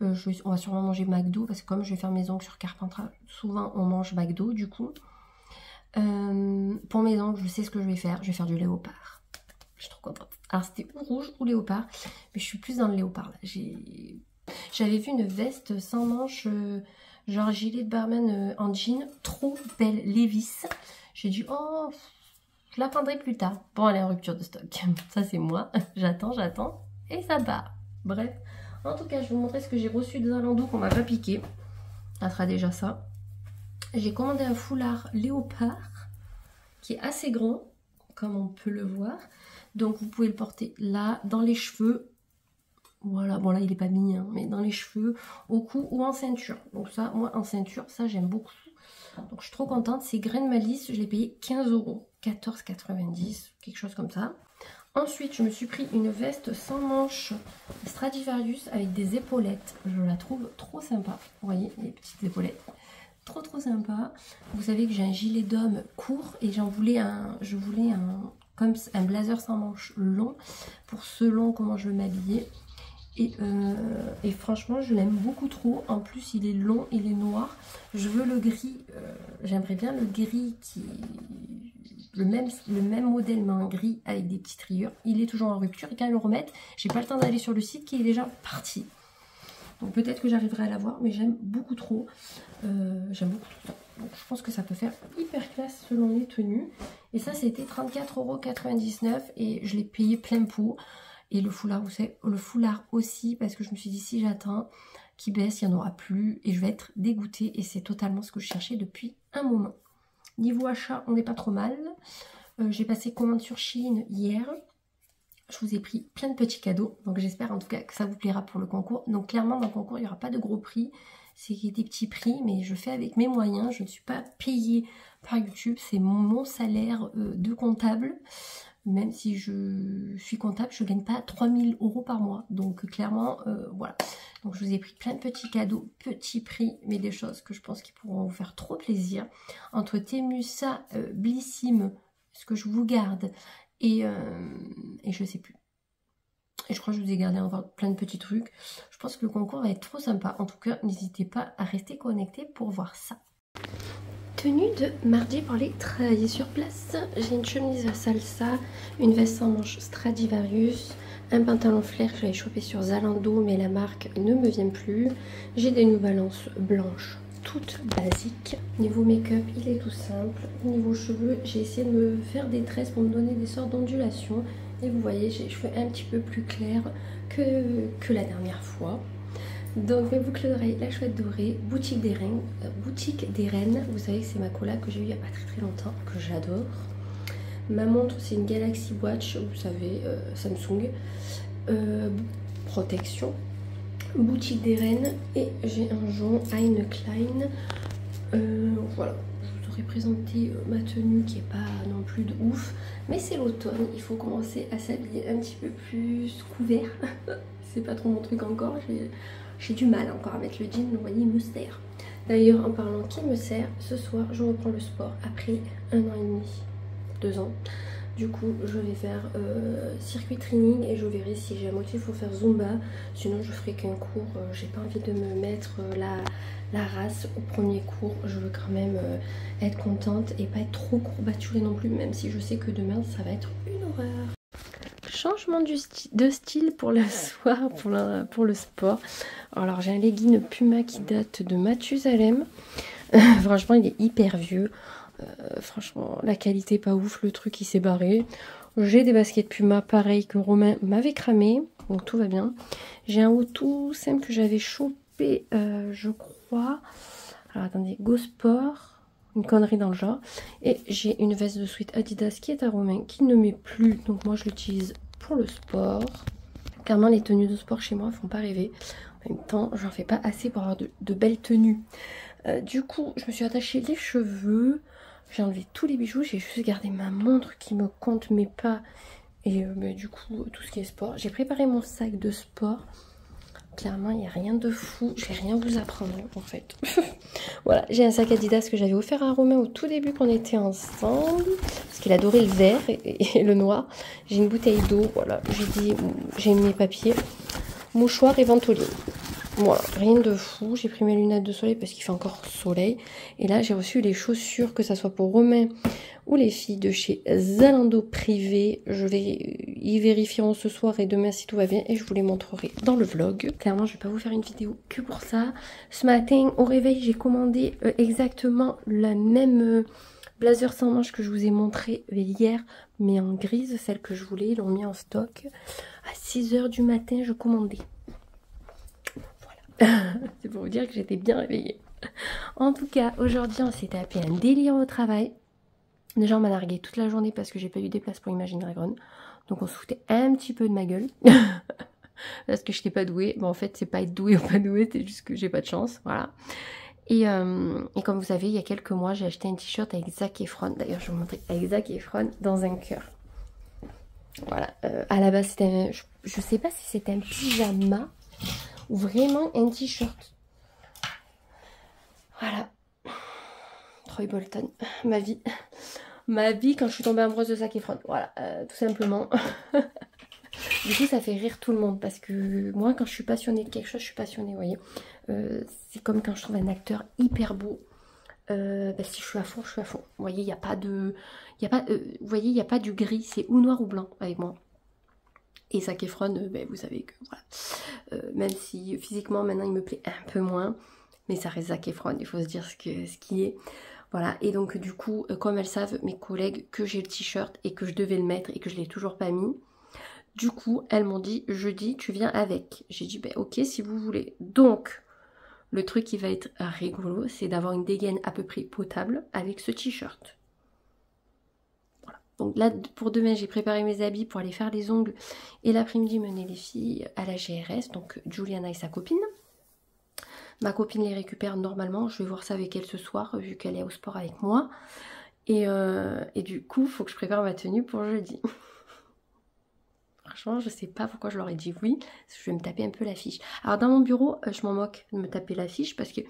On va sûrement manger McDo parce que comme je vais faire mes ongles sur Carpentras, souvent on mange McDo du coup. Pour mes ongles, je sais ce que je vais faire. Je vais faire du léopard. Je suis trop contente. Alors, c'était ou rouge ou léopard. Mais je suis plus dans le léopard là. J'avais vu une veste sans manches, genre gilet de barman en jean, trop belle, Levi's. J'ai dit, oh, je la prendrai plus tard. Bon, elle est en rupture de stock. Ça, c'est moi. J'attends, et ça part. Bref, en tout cas, je vais vous montrer ce que j'ai reçu de Zalando qu'on m'a pas piqué. Ça sera déjà ça. J'ai commandé un foulard léopard qui est assez grand, comme on peut le voir. Donc, vous pouvez le porter là, dans les cheveux. Voilà, bon là il est pas mis, hein, mais dans les cheveux, au cou ou en ceinture. Donc ça, moi en ceinture, ça j'aime beaucoup. Donc je suis trop contente, c'est Grain de Malice, je l'ai payé 15 €, 14,90 €, quelque chose comme ça. Ensuite, je me suis pris une veste sans manches Stradivarius avec des épaulettes. Je la trouve trop sympa. Vous voyez, les petites épaulettes. Trop sympa. Vous savez que j'ai un gilet d'homme court et je voulais comme un blazer sans manches long pour selon comment je veux m'habiller. Et franchement, je l'aime beaucoup trop. En plus, il est long, il est noir. Je veux le gris. J'aimerais bien le gris le même modèle mais en gris avec des petites rayures. Il est toujours en rupture et quand ils le remettent, j'ai pas le temps d'aller sur le site qui est déjà parti. Donc peut-être que j'arriverai à l'avoir, mais j'aime beaucoup trop. J'aime beaucoup tout ça. Donc je pense que ça peut faire hyper classe selon les tenues. Et ça, c'était 34,99 € et je l'ai payé plein pot. Et le foulard aussi, parce que je me suis dit si j'attends qu'il baisse, il n'y en aura plus et je vais être dégoûtée. Et c'est totalement ce que je cherchais depuis un moment. Niveau achat, on n'est pas trop mal. J'ai passé commande sur Shein hier. Je vous ai pris plein de petits cadeaux. Donc j'espère en tout cas que ça vous plaira pour le concours. Donc clairement dans le concours, il n'y aura pas de gros prix. C'est des petits prix, mais je fais avec mes moyens. Je ne suis pas payée par YouTube. C'est mon salaire de comptable. Même si je suis comptable, je ne gagne pas 3000 € par mois. Donc clairement, voilà. Donc je vous ai pris plein de petits cadeaux, petits prix, mais des choses que je pense qui pourront vous faire trop plaisir. Entre Temusa, Blissim, ce que je vous garde, et je sais plus. Et je crois que je vous ai gardé encore plein de petits trucs. Je pense que le concours va être trop sympa. En tout cas, n'hésitez pas à rester connecté pour voir ça. Tenue de mardi pour aller travailler sur place. J'ai une chemise salsa, une veste sans manches Stradivarius, un pantalon flair que j'avais chopé sur Zalando mais la marque ne me vient plus. J'ai des New Balance blanches toutes basiques. Niveau make-up, il est tout simple. Niveau cheveux, j'ai essayé de me faire des tresses pour me donner des sortes d'ondulations. Et vous voyez, j'ai les cheveux un petit peu plus clairs que la dernière fois. Donc mes boucles d'oreilles, la chouette dorée, boutique des reines. Vous savez que c'est ma collab que j'ai eu il n'y a pas très longtemps, que j'adore. Ma montre, c'est une Galaxy Watch, vous savez, Samsung. Protection. Boutique des reines. Et j'ai un jonc Hein Klein. Voilà, je vous aurais présenté ma tenue qui est pas non plus de ouf. Mais c'est l'automne, il faut commencer à s'habiller un petit peu plus couvert. C'est pas trop mon truc encore, j'ai du mal encore à mettre le jean, vous voyez, il me sert. D'ailleurs, en parlant qui me sert, ce soir, je reprends le sport après 1 an et demi, 2 ans. Du coup, je vais faire circuit training et je verrai si j'ai à moitié pour faire Zumba. Sinon, je ferai qu'un cours. J'ai pas envie de me mettre la race au premier cours. Je veux quand même être contente et pas être trop courbaturée non plus, même si je sais que demain, ça va être une horreur. Changement de style pour le soir, pour le sport. Alors j'ai un legging Puma qui date de Mathusalem. Franchement il est hyper vieux. Franchement la qualité pas ouf, le truc il s'est barré. J'ai des baskets Puma pareil que Romain m'avait cramé. Donc tout va bien. J'ai un haut tout simple que j'avais chopé je crois. Alors attendez, Go Sport. Une connerie dans le genre. Et j'ai une veste de sweat Adidas qui est à Romain, qui ne m'est plus. Donc moi je l'utilise pour le sport. Clairement les tenues de sport chez moi font pas rêver. En même temps j'en fais pas assez pour avoir de belles tenues. Du coup je me suis attachée les cheveux. J'ai enlevé tous les bijoux. J'ai juste gardé ma montre qui me compte mes pas. Et du coup tout ce qui est sport. J'ai préparé mon sac de sport. Clairement, il n'y a rien de fou. Je vais rien vous apprendre, en fait. Voilà, j'ai un sac Adidas que j'avais offert à Romain au tout début qu'on était ensemble. Parce qu'il adorait le vert et le noir. J'ai une bouteille d'eau, voilà. J'ai mes papiers. Mouchoir et ventoline. Voilà, rien de fou. J'ai pris mes lunettes de soleil parce qu'il fait encore soleil. Et là, j'ai reçu les chaussures, que ça soit pour Romain ou les filles de chez Zalando Privé. Ils vérifieront ce soir et demain si tout va bien. Et je vous les montrerai dans le vlog. Clairement, je vais pas vous faire une vidéo que pour ça. Ce matin, au réveil, j'ai commandé exactement la même blazer sans manches que je vous ai montré hier. Mais en grise, celle que je voulais. Ils l'ont mis en stock. À 6 h du matin, je commandais. C'est pour vous dire que j'étais bien réveillée. En tout cas, aujourd'hui, on s'est tapé un délire au travail. Déjà, on m'a largué toute la journée parce que j'ai pas eu des places pour Imagine Dragon. Donc, on se foutait un petit peu de ma gueule. Parce que je n'étais pas douée. Bon, en fait, c'est pas être douée ou pas douée, c'est juste que j'ai pas de chance. Voilà. Et comme vous savez, il y a quelques mois, j'ai acheté un t-shirt avec Zac Efron. D'ailleurs, je vais vous montrer avec Zac Efron dans un cœur. Voilà, à la base c'était un... Je sais pas si c'était un pyjama ou vraiment un t-shirt. Voilà. Troy Bolton, ma vie. Ma vie quand je suis tombée amoureuse de Zac Efron. Voilà, tout simplement. Du coup, ça fait rire tout le monde parce que moi, quand je suis passionnée de quelque chose, je suis passionnée, vous voyez. C'est comme quand je trouve un acteur hyper beau. Bah, si je suis à fond, je suis à fond. Vous voyez, il n'y a pas de... vous voyez, il n'y a pas du gris, c'est ou noir ou blanc avec moi. Et Zac Efron, ben, vous savez que voilà. Même si physiquement maintenant il me plaît un peu moins, mais ça reste Zac Efron, il faut se dire ce qui est. Voilà, et donc du coup, comme elles savent, mes collègues, que j'ai le t-shirt et que je devais le mettre et que je ne l'ai toujours pas mis, du coup, elles m'ont dit, jeudi, tu viens avec. J'ai dit, ben ok, si vous voulez. Donc, le truc qui va être rigolo, c'est d'avoir une dégaine à peu près potable avec ce t-shirt. Donc là, pour demain, j'ai préparé mes habits pour aller faire les ongles. Et l'après-midi, mener les filles à la GRS. Donc Juliana et sa copine. Ma copine les récupère normalement. Je vais voir ça avec elle ce soir, vu qu'elle est au sport avec moi. Et du coup, il faut que je prépare ma tenue pour jeudi. Franchement, je sais pas pourquoi je leur ai dit oui. Parce que je vais me taper un peu l'affiche. Alors dans mon bureau, je m'en moque de me taper l'affiche parce qu'ils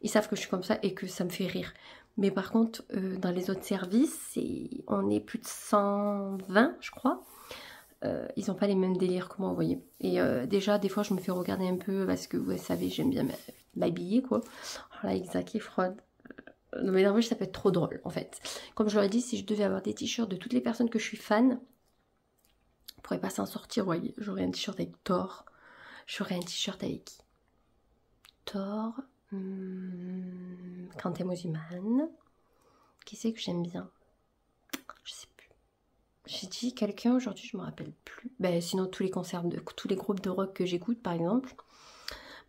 savent que je suis comme ça et que ça me fait rire. Mais par contre, dans les autres services, on est plus de 120, je crois. Ils n'ont pas les mêmes délires que moi, vous voyez. Et déjà, des fois, je me fais regarder un peu parce que, vous savez, j'aime bien m'habiller, quoi. Alors là, avec Zac Efron. Non, mais normalement, ça peut être trop drôle, en fait. Comme je leur ai dit, si je devais avoir des t-shirts de toutes les personnes que je suis fan, je pourrais pas s'en sortir, vous voyez. J'aurais un t-shirt avec Thor. J'aurais un t-shirt avec qui? Thor... Quentin Mosiman. Qui c'est que j'aime bien? Je sais plus. J'ai dit quelqu'un aujourd'hui, je me rappelle plus. Ben, sinon tous les concerts, tous les groupes de rock que j'écoute par exemple.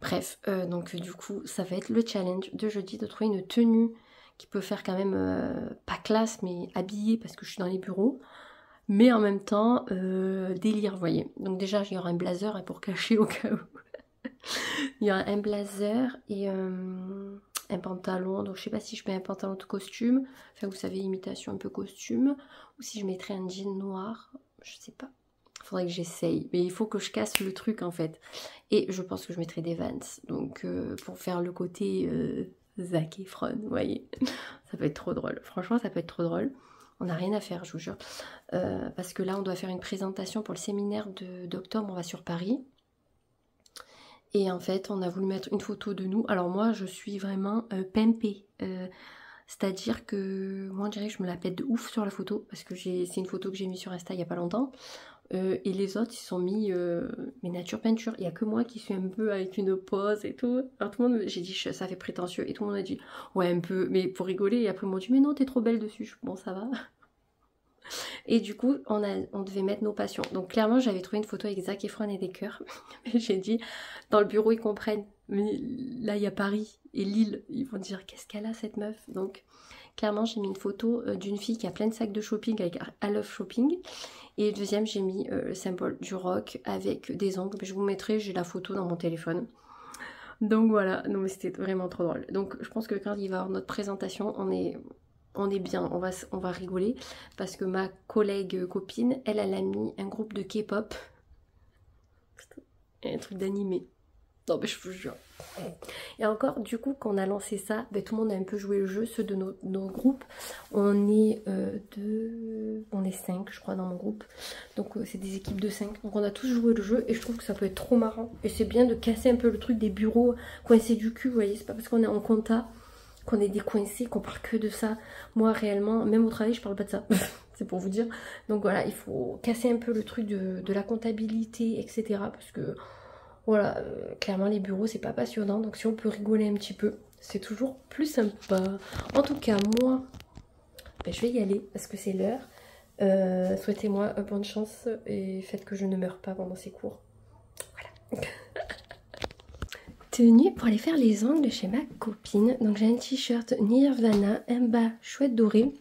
Bref, donc du coup, ça va être le challenge de jeudi de trouver une tenue qui peut faire quand même pas classe, mais habillée parce que je suis dans les bureaux. Mais en même temps, délire, vous voyez. Donc déjà, il y aura un blazer pour cacher au cas où. Il y a un blazer et un pantalon. Donc je sais pas si je mets un pantalon de costume. Enfin vous savez, imitation un peu costume. Ou si je mettrais un jean noir. Je sais pas. Faudrait que j'essaye. Mais il faut que je casse le truc en fait. Et je pense que je mettrai des Vans. Donc pour faire le côté Zac Efron, vous voyez. Ça peut être trop drôle. Franchement ça peut être trop drôle. On n'a rien à faire, je vous jure. Parce que là on doit faire une présentation pour le séminaire d'octobre. On va sur Paris. Et en fait, on a voulu mettre une photo de nous. Alors moi, je suis vraiment pimpée. C'est-à-dire que moi, on dirait que je me la pète de ouf sur la photo. Parce que c'est une photo que j'ai mise sur Insta il n'y a pas longtemps. Et les autres, ils se sont mis mes nature peinture. Il n'y a que moi qui suis un peu avec une pose et tout. Alors tout le monde, j'ai dit, ça fait prétentieux. Et tout le monde a dit, ouais, un peu. Mais pour rigoler, et après ils m'ont dit, mais non, t'es trop belle dessus. Bon, ça va. Et du coup, on devait mettre nos passions. Donc clairement, j'avais trouvé une photo avec Zac Efron et des cœurs. Mais j'ai dit, dans le bureau, ils comprennent. Mais là, il y a Paris et Lille. Ils vont dire, qu'est-ce qu'elle a cette meuf? Donc clairement, j'ai mis une photo d'une fille qui a plein de sacs de shopping avec I Love Shopping. Et deuxième, j'ai mis le symbole du rock avec des ongles. Je vous mettrai, j'ai la photo dans mon téléphone. Donc voilà, non mais c'était vraiment trop drôle. Donc je pense que quand il va y avoir notre présentation, on est bien, on va rigoler parce que ma collègue copine, elle a mis un groupe de K-pop, un truc d'animé. Non mais je vous jure. Et encore, du coup, quand on a lancé ça, ben, tout le monde a un peu joué le jeu, ceux de nos groupes. On est 5, je crois, dans mon groupe. Donc c'est des équipes de 5. Donc on a tous joué le jeu et je trouve que ça peut être trop marrant. Et c'est bien de casser un peu le truc des bureaux coincés du cul, vous voyez. C'est pas parce qu'on est en compta qu'on est décoincé, qu'on parle que de ça. Moi, réellement, même au travail, je parle pas de ça. C'est pour vous dire. Donc voilà, il faut casser un peu le truc de la comptabilité, etc. Parce que, voilà, clairement, les bureaux, c'est pas passionnant. Donc si on peut rigoler un petit peu, c'est toujours plus sympa. En tout cas, moi, ben, je vais y aller parce que c'est l'heure. Souhaitez-moi bonne chance et faites que je ne meure pas pendant ces cours. Voilà. Tenue pour aller faire les ongles chez ma copine. Donc j'ai un t-shirt Nirvana, un bas chouette doré,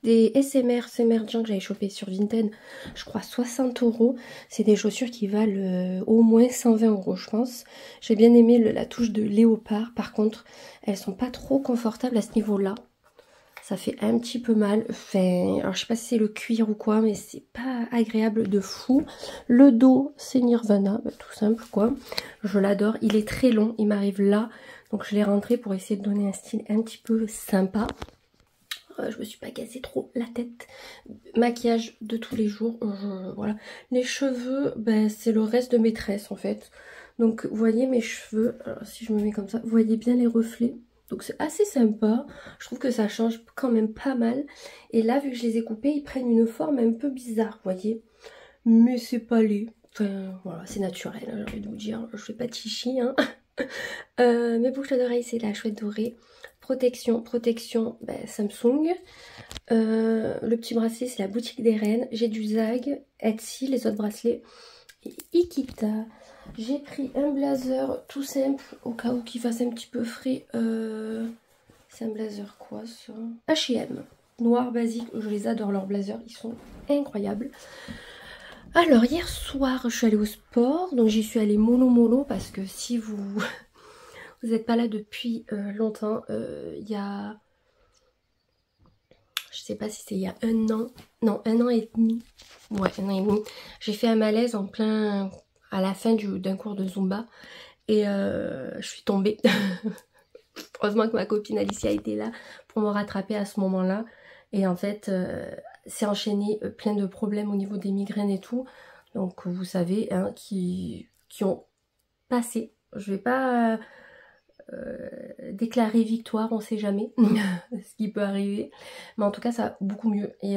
des SMR Summer Junk que j'avais chopé sur Vinted, je crois 60 €. C'est des chaussures qui valent au moins 120 € je pense. J'ai bien aimé la touche de léopard, par contre elles sont pas trop confortables à ce niveau là. Ça fait un petit peu mal. Enfin, alors je sais pas si c'est le cuir ou quoi, mais c'est pas agréable de fou. Le dos, c'est Nirvana, bah, tout simple quoi. Je l'adore. Il est très long, il m'arrive là. Donc je l'ai rentré pour essayer de donner un style un petit peu sympa. Je me suis pas cassé trop la tête. Maquillage de tous les jours. Voilà. Les cheveux, ben, c'est le reste de mes tresses en fait. Donc vous voyez mes cheveux, alors, si je me mets comme ça, vous voyez bien les reflets. Donc c'est assez sympa, je trouve que ça change quand même pas mal. Et là, vu que je les ai coupés, ils prennent une forme un peu bizarre, vous voyez. Mais c'est pas laid, enfin voilà, c'est naturel, hein, j'ai envie de vous dire, je fais pas de chichi. Hein. Mes boucles d'oreilles, c'est la chouette dorée. Protection, ben, Samsung. Le petit bracelet, c'est la boutique des reines. J'ai du Zag, Etsy, les autres bracelets. Et Ikita. J'ai pris un blazer tout simple au cas où qu'il fasse un petit peu frais. C'est un blazer quoi ça? H&M, noir basique, je les adore leurs blazers, ils sont incroyables. Alors hier soir je suis allée au sport, donc j'y suis allée mollo parce que si vous vous n'êtes pas là depuis longtemps, il y a... Je sais pas si c'est il y a un an, non 1 an et demi, ouais 1 an et demi, j'ai fait un malaise en plein... à la fin d'un cours de Zumba et je suis tombée. Heureusement que ma copine Alicia était là pour me rattraper à ce moment-là. Et en fait, c'est enchaîné plein de problèmes au niveau des migraines et tout. Donc vous savez, hein, qui ont passé. Je vais pas déclarer victoire, on sait jamais ce qui peut arriver, mais en tout cas ça va beaucoup mieux. Et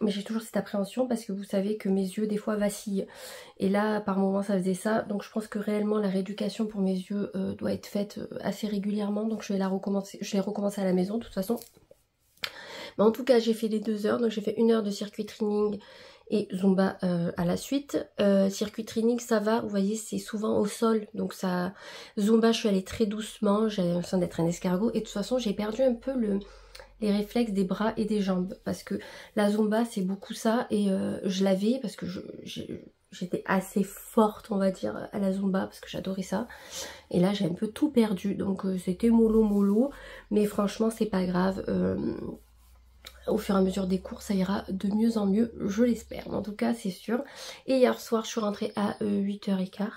mais j'ai toujours cette appréhension parce que vous savez que mes yeux des fois vacillent et là par moments ça faisait ça, donc je pense que réellement la rééducation pour mes yeux doit être faite assez régulièrement, donc je vais recommencer à la maison de toute façon. Mais en tout cas j'ai fait les 2 heures, donc j'ai fait 1 heure de circuit training et Zumba à la suite. Circuit training ça va, vous voyez c'est souvent au sol, donc ça... Zumba je suis allée très doucement, j'avais l'impression d'être un escargot et de toute façon j'ai perdu un peu les réflexes des bras et des jambes parce que la Zumba c'est beaucoup ça et je l'avais parce que j'étais assez forte on va dire à la Zumba parce que j'adorais ça et là j'ai un peu tout perdu, donc c'était mollo mais franchement c'est pas grave. Au fur et à mesure des cours ça ira de mieux en mieux, je l'espère, en tout cas c'est sûr. Et hier soir je suis rentrée à 8h15.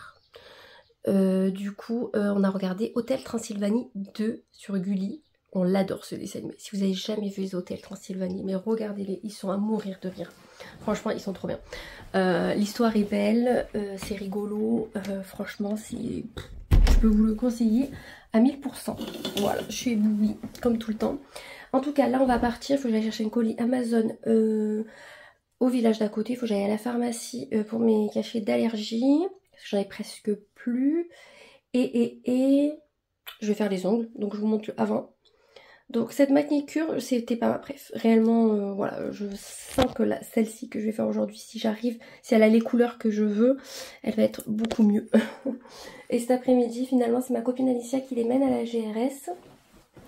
Du coup on a regardé Hôtel Transylvanie 2 sur Gulli. On l'adore ce dessin animé. Si vous avez jamais vu les Hôtels Transylvanie, mais regardez-les, ils sont à mourir de rire. Franchement ils sont trop bien. L'histoire est belle, c'est rigolo, franchement je peux vous le conseiller à 1000%. Voilà, je suis éblouie comme tout le temps. En tout cas, là on va partir, il faut que j'aille chercher un colis Amazon au village d'à côté. Il faut que j'aille à la pharmacie pour mes cachets d'allergie, parce que j'en ai presque plus. Et je vais faire les ongles, donc je vous montre avant. Donc cette manicure, c'était pas ma préf. Réellement, voilà, je sens que celle-ci que je vais faire aujourd'hui, si j'arrive, si elle a les couleurs que je veux, elle va être beaucoup mieux. Et cet après-midi, finalement, c'est ma copine Alicia qui les mène à la GRS.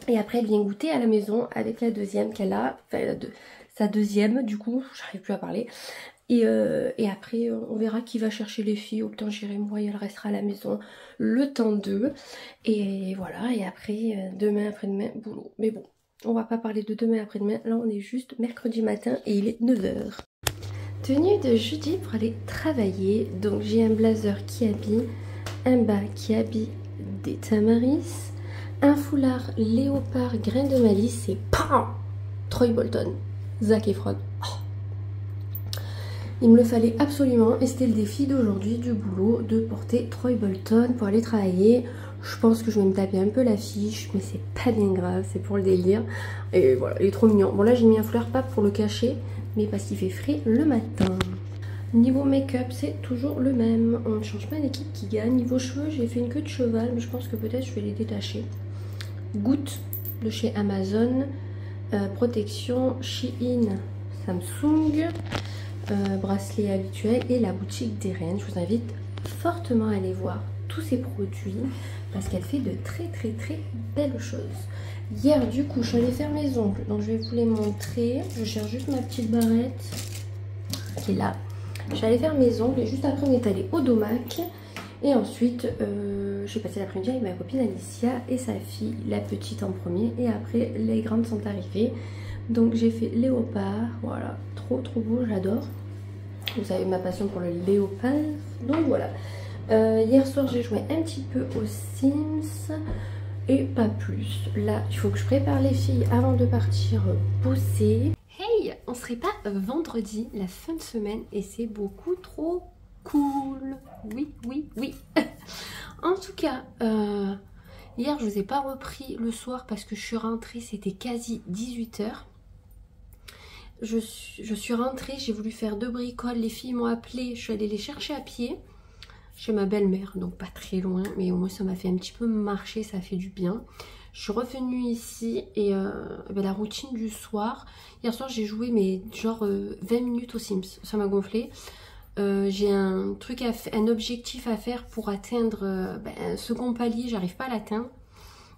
Et après elle vient goûter à la maison avec la deuxième qu'elle a, enfin sa deuxième du coup, j'arrive plus à parler. Et après on verra qui va chercher les filles, autant j'irai moi et elle restera à la maison le temps d'eux. Et voilà, et après demain après-demain boulot. Mais bon, on va pas parler de demain après-demain, là on est juste mercredi matin et il est 9h. Tenue de jeudi pour aller travailler, donc j'ai un blazer qui habille, un bas qui habille des tamaris, un foulard léopard grain de malice et PAM Troy Bolton, Zac Efron. Oh. Il me le fallait absolument et c'était le défi d'aujourd'hui du boulot de porter Troy Bolton pour aller travailler. Je pense que je vais me taper un peu l'affiche, mais c'est pas bien grave, c'est pour le délire. Et voilà, il est trop mignon. Bon là j'ai mis un foulard pas pour le cacher, mais parce qu'il fait frais le matin. Niveau make-up, c'est toujours le même. On ne change pas l'équipe qui gagne. Niveau cheveux, j'ai fait une queue de cheval, mais je pense que peut-être je vais les détacher. Goutte de chez Amazon, protection Shein Samsung, bracelet habituel et la boutique des reines. Je vous invite fortement à aller voir tous ces produits parce qu'elle fait de très belles choses. Hier du coup je suis allée faire mes ongles, donc je vais vous les montrer. Je cherche juste ma petite barrette qui est là. Je suis allée faire mes ongles et juste après on est allé au Domac et ensuite j'ai passé l'après-midi avec ma copine Alicia et sa fille, la petite en premier, et après les grandes sont arrivées. Donc j'ai fait léopard, voilà, trop beau, j'adore. Vous savez ma passion pour le léopard, donc voilà. Hier soir j'ai joué un petit peu aux Sims et pas plus. Là il faut que je prépare les filles avant de partir bosser. Hey, on serait pas vendredi, la fin de semaine, et c'est beaucoup trop cool. Oui. En tout cas, hier je vous ai pas repris le soir parce que je suis rentrée, c'était quasi 18 h. Je suis rentrée, j'ai voulu faire 2 bricoles, les filles m'ont appelé, je suis allée les chercher à pied chez ma belle-mère, donc pas très loin, mais au moins ça m'a fait un petit peu marcher, ça a fait du bien. Je suis revenue ici et la routine du soir, hier soir j'ai joué mais genre 20 minutes aux Sims, ça m'a gonflé. J'ai un truc un objectif à faire pour atteindre un second palier, j'arrive pas à l'atteindre.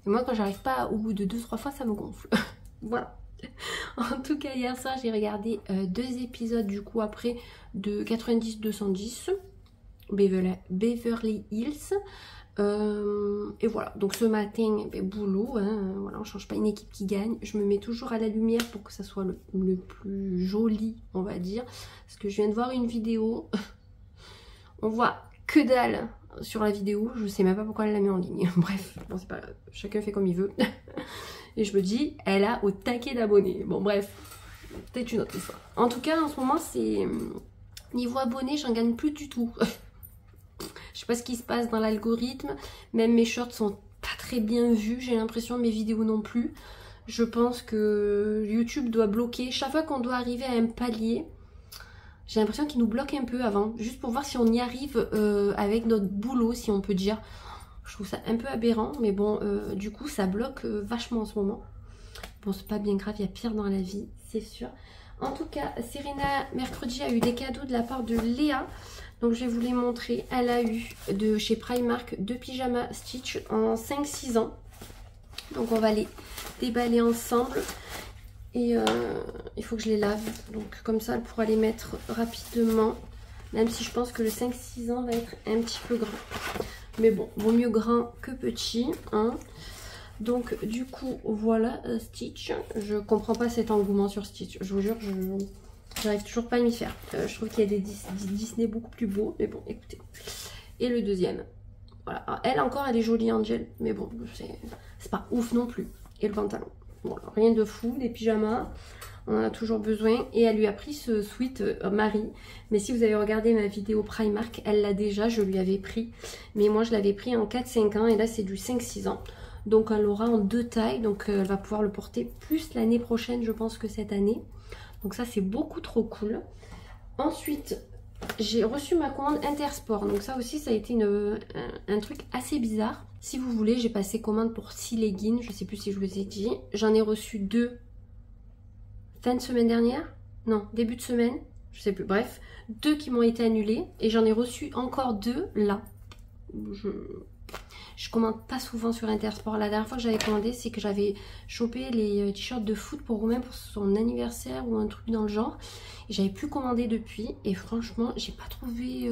Et moi quand j'arrive pas au bout de 2-3 fois ça me gonfle. Voilà. En tout cas hier soir j'ai regardé 2 épisodes du coup après de 90-210 Beverly Hills. Et voilà, donc ce matin boulot, hein, voilà, on change pas une équipe qui gagne. Je me mets toujours à la lumière pour que ça soit le plus joli, on va dire, parce que je viens de voir une vidéo on voit que dalle sur la vidéo, je sais même pas pourquoi elle l'a mis en ligne. Bref, bon, c'est pas grave, chacun fait comme il veut. Et je me dis, elle a au taquet d'abonnés. Bon bref, peut-être une autre histoire. En tout cas en ce moment c'est niveau abonnés, j'en gagne plus du tout. Je sais pas ce qui se passe dans l'algorithme, même mes shorts sont pas très bien vus, j'ai l'impression, mes vidéos non plus. Je pense que YouTube doit bloquer, chaque fois qu'on doit arriver à un palier, j'ai l'impression qu'il nous bloque un peu avant, juste pour voir si on y arrive avec notre boulot, si on peut dire. Je trouve ça un peu aberrant, mais bon, du coup ça bloque vachement en ce moment. Bon, c'est pas bien grave, il y a pire dans la vie, c'est sûr. En tout cas, Serena, mercredi, a eu des cadeaux de la part de Léa. Donc je vais vous les montrer. Elle a eu de chez Primark 2 pyjamas Stitch en 5-6 ans. Donc on va les déballer ensemble. Et il faut que je les lave. Donc comme ça, elle pourra les mettre rapidement. Même si je pense que le 5-6 ans va être un petit peu grand. Mais bon, vaut mieux grand que petit, hein. Donc du coup, voilà Stitch. Je comprends pas cet engouement sur Stitch. Je vous jure, j'arrive toujours pas à m'y faire. Je trouve qu'il y a des Disney beaucoup plus beaux. Mais bon, écoutez. Et le deuxième. Voilà. Alors, elle encore, elle est jolie, Angel. Mais bon, c'est pas ouf non plus. Et le pantalon. Bon, alors, rien de fou. Des pyjamas. On en a toujours besoin. Et elle lui a pris ce sweat Marie. Mais si vous avez regardé ma vidéo Primark, elle l'a déjà. Je lui avais pris. Mais moi, je l'avais pris en 4-5 ans. Et là, c'est du 5-6 ans. Donc, elle l'aura en 2 tailles. Donc, elle va pouvoir le porter plus l'année prochaine, je pense, que cette année. Donc, ça, c'est beaucoup trop cool. Ensuite, j'ai reçu ma commande Intersport. Donc, ça aussi, ça a été un truc assez bizarre. Si vous voulez, j'ai passé commande pour 6 leggings. Je ne sais plus si je vous ai dit. J'en ai reçu 2 fin de semaine dernière. Non, début de semaine. Je sais plus. Bref, 2 qui m'ont été annulés. Et j'en ai reçu encore 2 là. Je commande pas souvent sur Intersport. La dernière fois que j'avais commandé, c'est que j'avais chopé les t-shirts de foot pour Romain pour son anniversaire ou un truc dans le genre. Et j'avais plus commandé depuis. Et franchement, j'ai pas trouvé...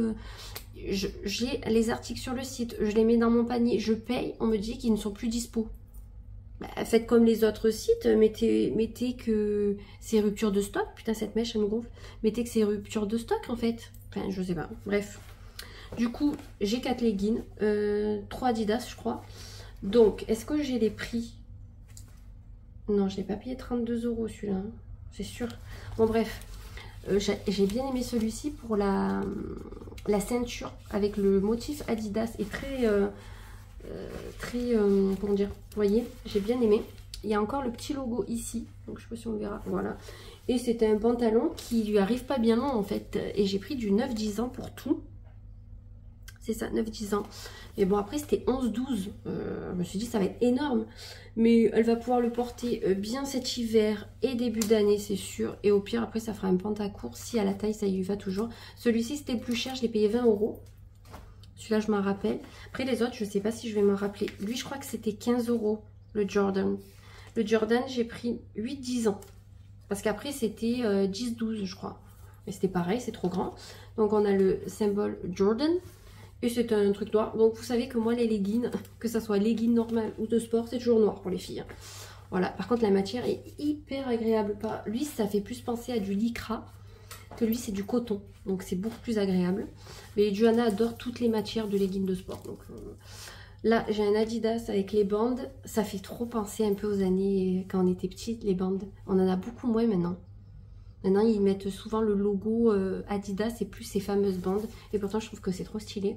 j'ai les articles sur le site, je les mets dans mon panier, je paye, on me dit qu'ils ne sont plus dispo. Bah, faites comme les autres sites, mettez que c'est rupture de stock. Putain, cette mèche, elle me gonfle. Mettez que c'est rupture de stock en fait. Enfin, je sais pas. Bref. Du coup, j'ai 4 leggings, 3 Adidas, je crois. Donc, est-ce que j'ai les prix? Non, je n'ai pas payé 32 € celui-là, hein, c'est sûr. Bon, bref, j'ai bien aimé celui-ci pour la ceinture avec le motif Adidas et très, comment dire, vous voyez, j'ai bien aimé. Il y a encore le petit logo ici, donc je sais pas si on verra, voilà. Et c'était un pantalon qui lui arrive pas bien long en fait. Et j'ai pris du 9-10 ans pour tout. C'est ça, 9-10 ans. Mais bon, après, c'était 11-12. Je me suis dit, ça va être énorme. Mais elle va pouvoir le porter bien cet hiver et début d'année, c'est sûr. Et au pire, après, ça fera un pantacourt. Si à la taille, ça y va toujours. Celui-ci, c'était plus cher. Je l'ai payé 20 €. Celui-là, je m'en rappelle. Après, les autres, je ne sais pas si je vais m'en rappeler. Lui, je crois que c'était 15 €, le Jordan. Le Jordan, j'ai pris 8-10 ans. Parce qu'après, c'était 10-12, je crois. Mais c'était pareil, c'est trop grand. Donc, on a le symbole Jordan. Et c'est un truc noir. Donc vous savez que moi les leggings, que ça soit leggings normal ou de sport, c'est toujours noir pour les filles. Voilà, par contre la matière est hyper agréable. Lui ça fait plus penser à du lycra que lui c'est du coton. Donc c'est beaucoup plus agréable. Mais Johanna adore toutes les matières de leggings de sport. Donc là j'ai un Adidas avec les bandes. Ça fait trop penser un peu aux années quand on était petite, les bandes. On en a beaucoup moins maintenant. Maintenant, ils mettent souvent le logo Adidas et plus ces fameuses bandes. Et pourtant, je trouve que c'est trop stylé.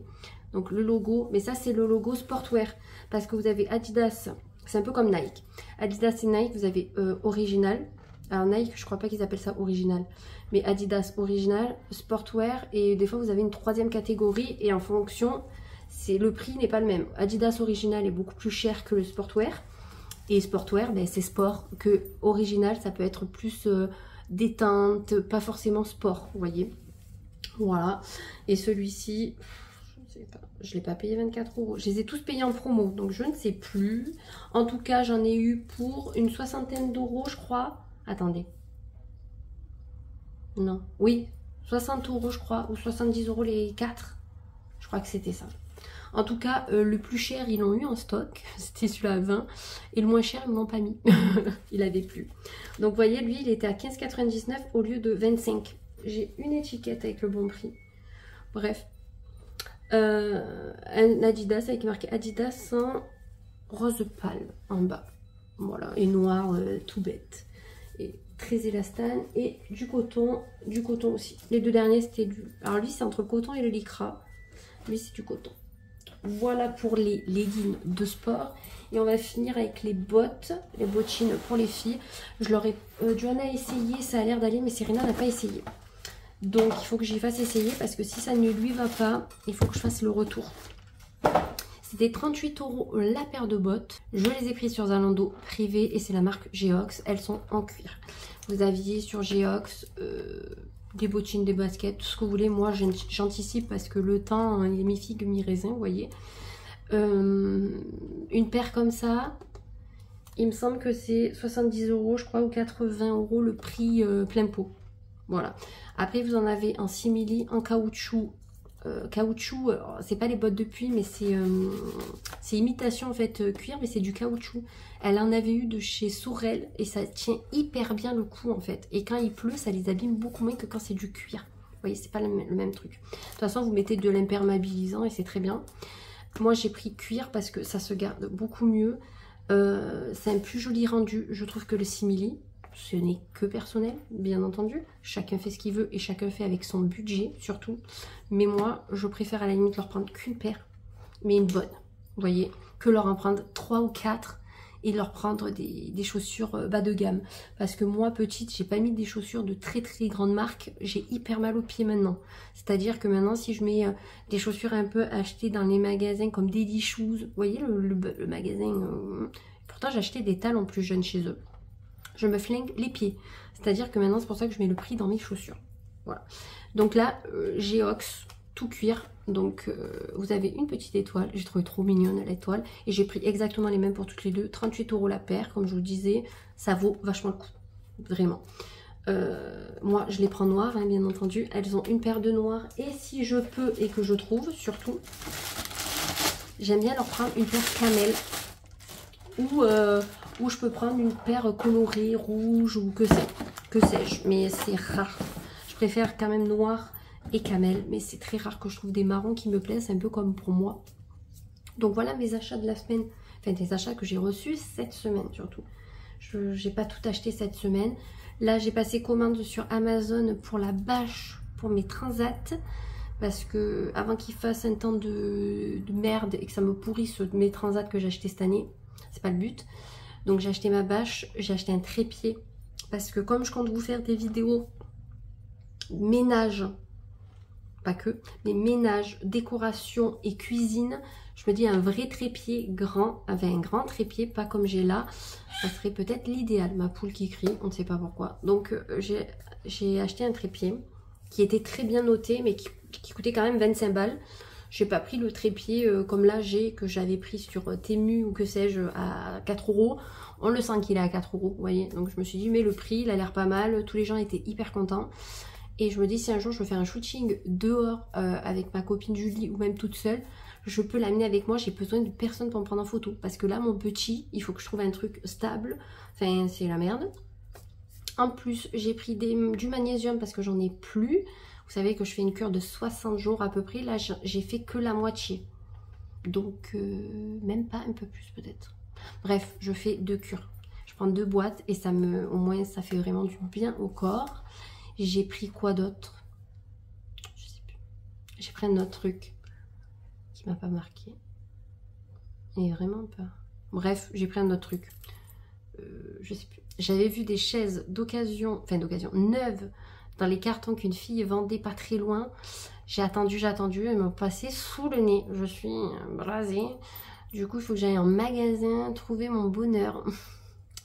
Donc, le logo. Mais ça, c'est le logo Sportwear. Parce que vous avez Adidas. C'est un peu comme Nike. Adidas et Nike, vous avez Original. Alors, Nike, je crois pas qu'ils appellent ça Original. Mais Adidas Original, Sportwear. Et des fois, vous avez une troisième catégorie. Et en fonction, le prix n'est pas le même. Adidas Original est beaucoup plus cher que le Sportwear. Et Sportwear, ben, c'est sport. Que Original, ça peut être plus... détente, pas forcément sport, vous voyez. Voilà. Et celui-ci, je ne l'ai pas payé 24 €. Je les ai tous payés en promo, donc je ne sais plus. En tout cas, j'en ai eu pour une soixantaine d'euros, je crois. Attendez. Non. Oui, 60 €, je crois, ou 70 € les 4. Je crois que c'était ça. En tout cas, le plus cher, ils l'ont eu en stock. C'était celui-là à 20. Et le moins cher, ils ne l'ont pas mis. Il avait plus. Donc, vous voyez, lui, il était à 15,99 € au lieu de 25. J'ai une étiquette avec le bon prix. Bref. Un Adidas avec marqué Adidas en rose pâle en bas. Voilà. Et noir, tout bête. Et très élastane. Et du coton aussi. Les deux derniers, c'était du... Alors, lui, c'est entre le coton et le lycra. Lui, c'est du coton. Voilà pour les leggings de sport. Et on va finir avec les bottes, les bottines pour les filles. Je leur ai... Johanna a essayé, ça a l'air d'aller, mais Serena n'a pas essayé. Donc il faut que j'y fasse essayer parce que si ça ne lui va pas, il faut que je fasse le retour. C'était 38 € la paire de bottes. Je les ai prises sur Zalando privé et c'est la marque Geox. Elles sont en cuir. Vous aviez sur Geox... des bottines, des baskets, tout ce que vous voulez. Moi, j'anticipe parce que le temps, il est mi-figue, mi-raisin, vous voyez. Une paire comme ça, il me semble que c'est 70 €, je crois, ou 80 € le prix plein pot. Voilà. Après, vous en avez en simili, en caoutchouc. Caoutchouc, c'est pas les bottes de pluie, mais c'est imitation en fait cuir, mais c'est du caoutchouc. Elle en avait eu de chez Sorel et ça tient hyper bien le coup en fait. Et quand il pleut, ça les abîme beaucoup moins que quand c'est du cuir. Vous voyez, c'est pas le même truc. De toute façon, vous mettez de l'imperméabilisant et c'est très bien. Moi, j'ai pris cuir parce que ça se garde beaucoup mieux. C'est un plus joli rendu, je trouve, que le simili. Ce n'est que personnel, bien entendu. Chacun fait ce qu'il veut et chacun fait avec son budget, surtout. Mais moi, je préfère à la limite leur prendre qu'une paire, mais une bonne, vous voyez, que leur en prendre 3 ou 4 et leur prendre des chaussures bas de gamme. Parce que moi, petite, j'ai pas mis des chaussures de très très grande marque. J'ai hyper mal aux pieds maintenant. C'est-à-dire que maintenant, si je mets des chaussures un peu achetées dans les magasins comme Daily Shoes, vous voyez le magasin... pourtant, j'ai acheté des talons plus jeunes chez eux. Je me flingue les pieds. C'est-à-dire que maintenant, c'est pour ça que je mets le prix dans mes chaussures. Voilà. Donc là, Geox, tout cuir. Donc, vous avez une petite étoile. J'ai trouvé trop mignonne l'étoile. Et j'ai pris exactement les mêmes pour toutes les deux. 38 € la paire, comme je vous disais. Ça vaut vachement le coup. Vraiment. Moi, je les prends noires, hein, bien entendu. Elles ont une paire de noires. Et si je peux et que je trouve, surtout, j'aime bien leur prendre une paire camel. Ou je peux prendre une paire colorée, rouge ou que sais-je. Mais c'est rare. Je préfère quand même noir et camel. Mais c'est très rare que je trouve des marrons qui me plaisent. Un peu comme pour moi. Donc voilà mes achats de la semaine. Enfin des achats que j'ai reçus cette semaine surtout. Je n'ai pas tout acheté cette semaine. Là j'ai passé commande sur Amazon pour la bâche pour mes transats. Parce que avant qu'il fasse un temps de merde et que ça me pourrisse mes transats que j'ai acheté cette année. C'est pas le but. Donc j'ai acheté ma bâche, j'ai acheté un trépied. Parce que comme je compte vous faire des vidéos ménage, pas que, mais ménage, décoration et cuisine, je me dis un vrai trépied grand, avec un grand trépied, pas comme j'ai là, ça serait peut-être l'idéal. Ma poule qui crie, on ne sait pas pourquoi. Donc j'ai acheté un trépied qui était très bien noté, mais qui coûtait quand même 25 balles. J'ai pas pris le trépied comme là que j'avais pris sur Temu ou que sais-je à 4 €. On le sent qu'il est à 4 €, vous voyez. Donc je me suis dit, mais le prix, il a l'air pas mal. Tous les gens étaient hyper contents. Et je me dis si un jour je veux faire un shooting dehors avec ma copine Julie ou même toute seule, je peux l'amener avec moi, j'ai besoin de personne pour me prendre en photo. Parce que là, mon petit, il faut que je trouve un truc stable. Enfin, c'est la merde. En plus, j'ai pris du magnésium parce que j'en ai plus. Vous savez que je fais une cure de 60 jours à peu près. Là, j'ai fait que la moitié. Donc, même pas, un peu plus peut-être. Bref, je fais 2 cures. Je prends 2 boîtes et ça me, au moins, ça fait vraiment du bien au corps. J'ai pris quoi d'autre? Je sais plus. J'ai pris un autre truc qui m'a pas marqué. Et vraiment pas. Bref, j'ai pris un autre truc. Je sais plus. J'avais vu des chaises d'occasion, enfin d'occasion, neuves, dans les cartons qu'une fille vendait pas très loin. J'ai attendu, elles m'ont passé sous le nez. Je suis blasée. Du coup, il faut que j'aille en magasin trouver mon bonheur,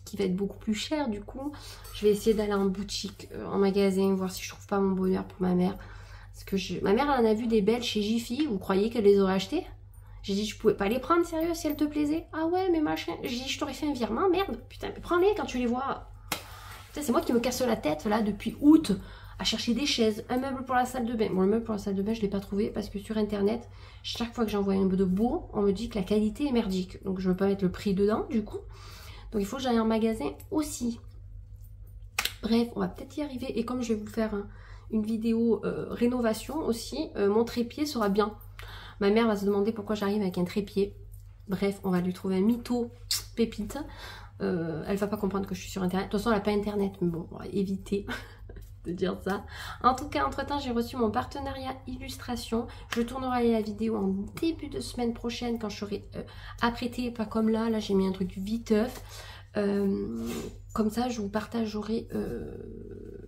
qui va être beaucoup plus cher du coup. Je vais essayer d'aller en boutique, en magasin, voir si je trouve pas mon bonheur pour ma mère. Parce que ma mère, elle en a vu des belles chez Jiffy. Vous croyez qu'elle les aurait achetées? J'ai dit, je pouvais pas les prendre, sérieux, si elles te plaisaient. Ah ouais, mais machin. J'ai dit, je t'aurais fait un virement, merde. Putain, mais prends-les quand tu les vois. Putain, c'est moi qui me casse la tête, là, depuis août, à chercher des chaises, un meuble pour la salle de bain. Bon, le meuble pour la salle de bain, je l'ai pas trouvé parce que sur Internet, chaque fois que j'envoie un peu de beau, on me dit que la qualité est merdique. Donc, je veux pas mettre le prix dedans, du coup. Donc, il faut que j'aille en magasin aussi. Bref, on va peut-être y arriver. Et comme je vais vous faire une vidéo rénovation aussi, mon trépied sera bien. Ma mère va se demander pourquoi j'arrive avec un trépied. Bref, on va lui trouver un mytho pépite. Elle va pas comprendre que je suis sur Internet. De toute façon, elle n'a pas Internet, mais bon, on va éviter de dire ça. En tout cas, entre-temps, j'ai reçu mon partenariat illustration. Je tournerai la vidéo en début de semaine prochaine quand je serai apprêtée, pas comme là. Là, j'ai mis un truc viteuf. Comme ça, je vous partagerai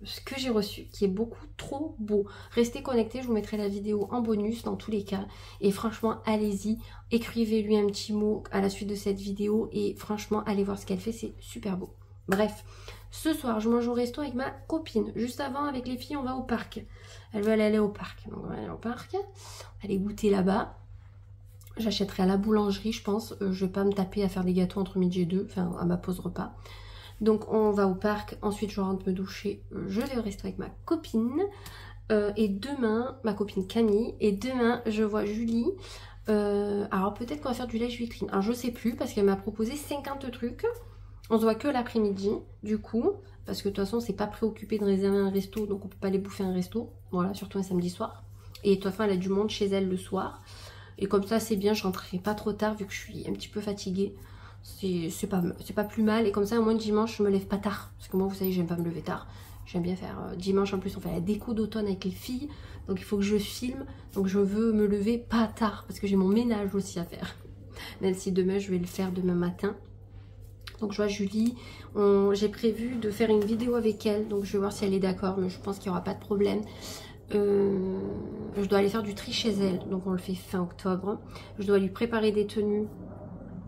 ce que j'ai reçu, qui est beaucoup trop beau. Restez connectés, je vous mettrai la vidéo en bonus dans tous les cas. Et franchement, allez-y, écrivez-lui un petit mot à la suite de cette vidéo. Et franchement, allez voir ce qu'elle fait, c'est super beau. Bref, ce soir, je mange au resto avec ma copine. Juste avant, avec les filles, on va au parc. Elles veulent aller au parc. Donc, on va aller au parc, aller goûter là-bas. J'achèterai à la boulangerie, je pense. Je vais pas me taper à faire des gâteaux entre midi et 2, enfin à ma pause repas. Donc on va au parc, ensuite je rentre me doucher, je vais au resto avec ma copine. Et demain, ma copine Camille, et demain je vois Julie. Alors peut-être qu'on va faire du lèche vitrine. Alors je sais plus parce qu'elle m'a proposé 50 trucs. On se voit que l'après-midi du coup. Parce que de toute façon c'est pas préoccupé de réserver un resto, donc on peut pas aller bouffer un resto. Voilà, surtout un samedi soir. Et de toute façon elle a du monde chez elle le soir. Et comme ça c'est bien, je rentrerai pas trop tard vu que je suis un petit peu fatiguée. C'est pas plus mal. Et comme ça au moins dimanche je me lève pas tard. Parce que moi vous savez j'aime pas me lever tard. J'aime bien faire dimanche en plus on fait la déco d'automne avec les filles. Donc il faut que je filme. Donc je veux me lever pas tard. Parce que j'ai mon ménage aussi à faire. Même si demain je vais le faire demain matin. Donc je vois Julie, j'ai prévu de faire une vidéo avec elle. Donc je vais voir si elle est d'accord. Mais je pense qu'il n'y aura pas de problème. Je dois aller faire du tri chez elle, donc on le fait fin octobre. Je dois lui préparer des tenues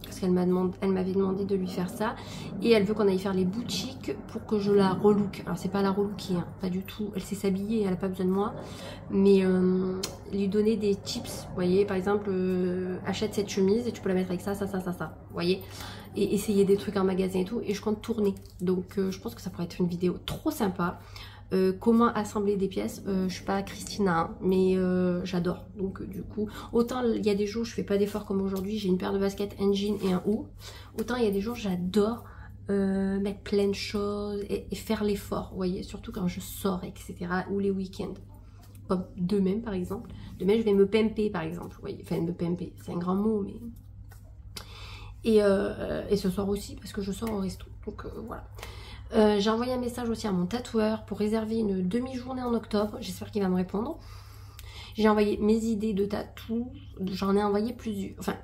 parce qu'elle m'avait demandé de lui faire ça, et elle veut qu'on aille faire les boutiques pour que je la relook. Alors c'est pas la relooker, hein, pas du tout, elle sait s'habiller, elle a pas besoin de moi, mais lui donner des tips, vous voyez, par exemple achète cette chemise et tu peux la mettre avec ça, ça, ça, ça, ça, vous voyez, et essayer des trucs en magasin et tout, et je compte tourner, donc je pense que ça pourrait être une vidéo trop sympa. Comment assembler des pièces, je suis pas Christina hein, mais j'adore, donc du coup autant il y a des jours je fais pas d'efforts comme aujourd'hui, j'ai une paire de baskets, un jean et un haut, autant il y a des jours j'adore mettre plein de choses et faire l'effort, vous voyez, surtout quand je sors etc, ou les week-ends comme demain par exemple. Demain je vais me pimper par exemple, vous voyez, enfin me pimper c'est un grand mot, mais et ce soir aussi parce que je sors au resto, donc voilà. J'ai envoyé un message aussi à mon tatoueur pour réserver une demi-journée en octobre. J'espère qu'il va me répondre. J'ai envoyé mes idées de tatou. J'en ai envoyé plusieurs. Enfin,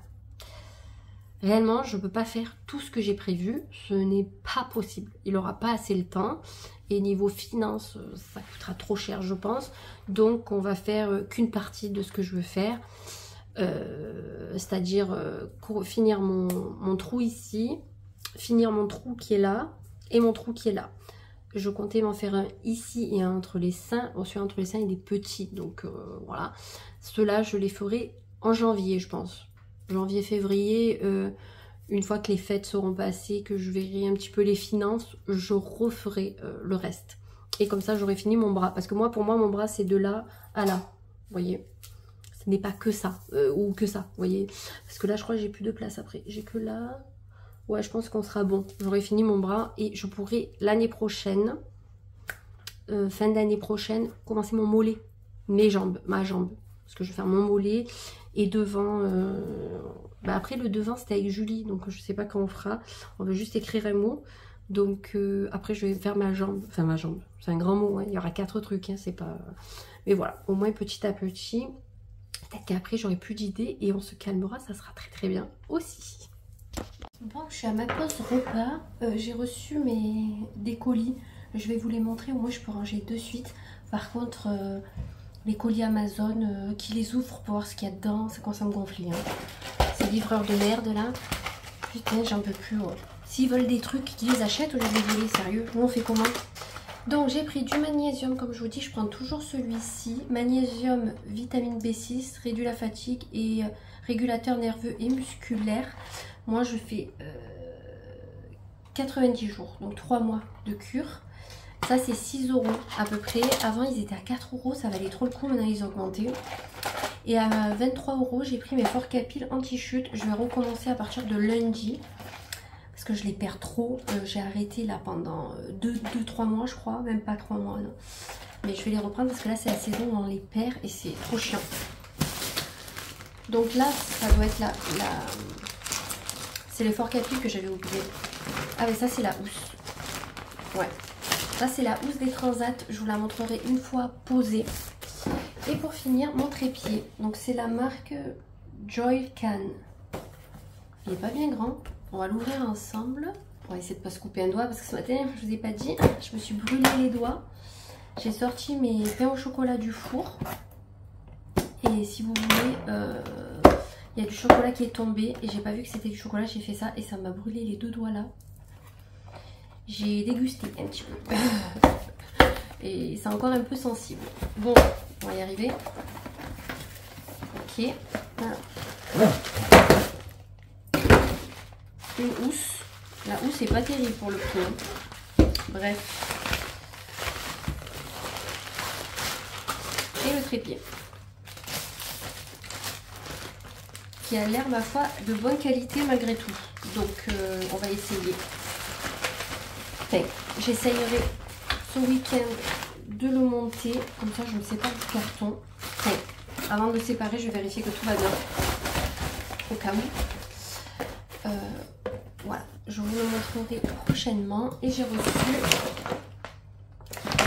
réellement, je ne peux pas faire tout ce que j'ai prévu. Ce n'est pas possible. Il n'aura pas assez le temps. Et niveau finance, ça coûtera trop cher, je pense. Donc, on va faire qu'une partie de ce que je veux faire. C'est-à-dire finir mon trou ici. Finir mon trou qui est là. Et mon trou qui est là. Je comptais m'en faire un ici et un entre les seins. Bon, celui entre les seins il est petit, donc voilà. Ceux-là je les ferai en janvier je pense. Janvier, février, une fois que les fêtes seront passées, que je verrai un petit peu les finances, je referai le reste. Et comme ça, j'aurai fini mon bras. Parce que moi, pour moi, mon bras, c'est de là à là. Vous voyez, ce n'est pas que ça. Ou que ça, vous voyez. Parce que là, je crois que j'ai plus de place après. J'ai que là. Ouais, je pense qu'on sera bon. J'aurai fini mon bras et je pourrai l'année prochaine, fin d'année prochaine, commencer mon mollet. Mes jambes, ma jambe. Parce que je vais faire mon mollet. Et devant... bah après, le devant, c'était avec Julie. Donc, je sais pas quand on fera. On va juste écrire un mot. Donc après je vais faire ma jambe, enfin ma jambe, c'est un grand mot, hein. Il y aura 4 trucs, hein, c'est pas... Mais voilà, au moins petit à petit, peut-être qu'après j'aurai plus d'idées et on se calmera, ça sera très très bien aussi. Bon, je suis à ma pause repas, j'ai reçu des colis, je vais vous les montrer, au moins je peux ranger de suite. Par contre, les colis Amazon, qui les ouvrent pour voir ce qu'il y a dedans, ça commence à me gonfler. Hein. Ces livreurs de merde là, putain j'en peux plus. Ouais. S'ils veulent des trucs, qu'ils les achètent ou les voler, sérieux, nous on fait comment? Donc j'ai pris du magnésium, comme je vous dis, je prends toujours celui-ci. Magnésium, vitamine B6, réduit la fatigue et régulateur nerveux et musculaire. Moi je fais 90 jours, donc 3 mois de cure. Ça c'est 6 € à peu près. Avant ils étaient à 4 €, ça valait trop le coup, maintenant ils ont augmenté. Et à 23 € j'ai pris mes Forcapil anti-chute. Je vais recommencer à partir de lundi. Parce que je les perds trop. J'ai arrêté là pendant 2-3 mois je crois. Même pas 3 mois non. Mais je vais les reprendre parce que là c'est la saison où on les perd et c'est trop chiant. Donc là ça doit être c'est le Forcapil que j'avais oublié. Ah mais ça c'est la housse. Ouais. Ça c'est la housse des transats. Je vous la montrerai une fois posée. Et pour finir mon trépied. Donc c'est la marque Joy Can. Il est pas bien grand. On va l'ouvrir ensemble. On va essayer de pas se couper un doigt parce que ce matin, je vous ai pas dit, je me suis brûlé les doigts. J'ai sorti mes pains au chocolat du four. Et si vous voulez, il y a du chocolat qui est tombé et j'ai pas vu que c'était du chocolat. J'ai fait ça et ça m'a brûlé les 2 doigts là. J'ai dégusté un petit peu. Et c'est encore un peu sensible. Bon, on va y arriver. Ok. Voilà. Une housse. La housse est pas terrible pour le coup. Hein. Bref. Et le trépied. Qui a l'air, ma foi, de bonne qualité malgré tout. Donc, on va essayer. Enfin, j'essayerai ce week-end de le monter. Comme ça, je ne sépare du carton. Enfin, avant de le séparer, je vais vérifier que tout va bien. Au cas où. Voilà, je vous le montrerai prochainement. Et j'ai reçu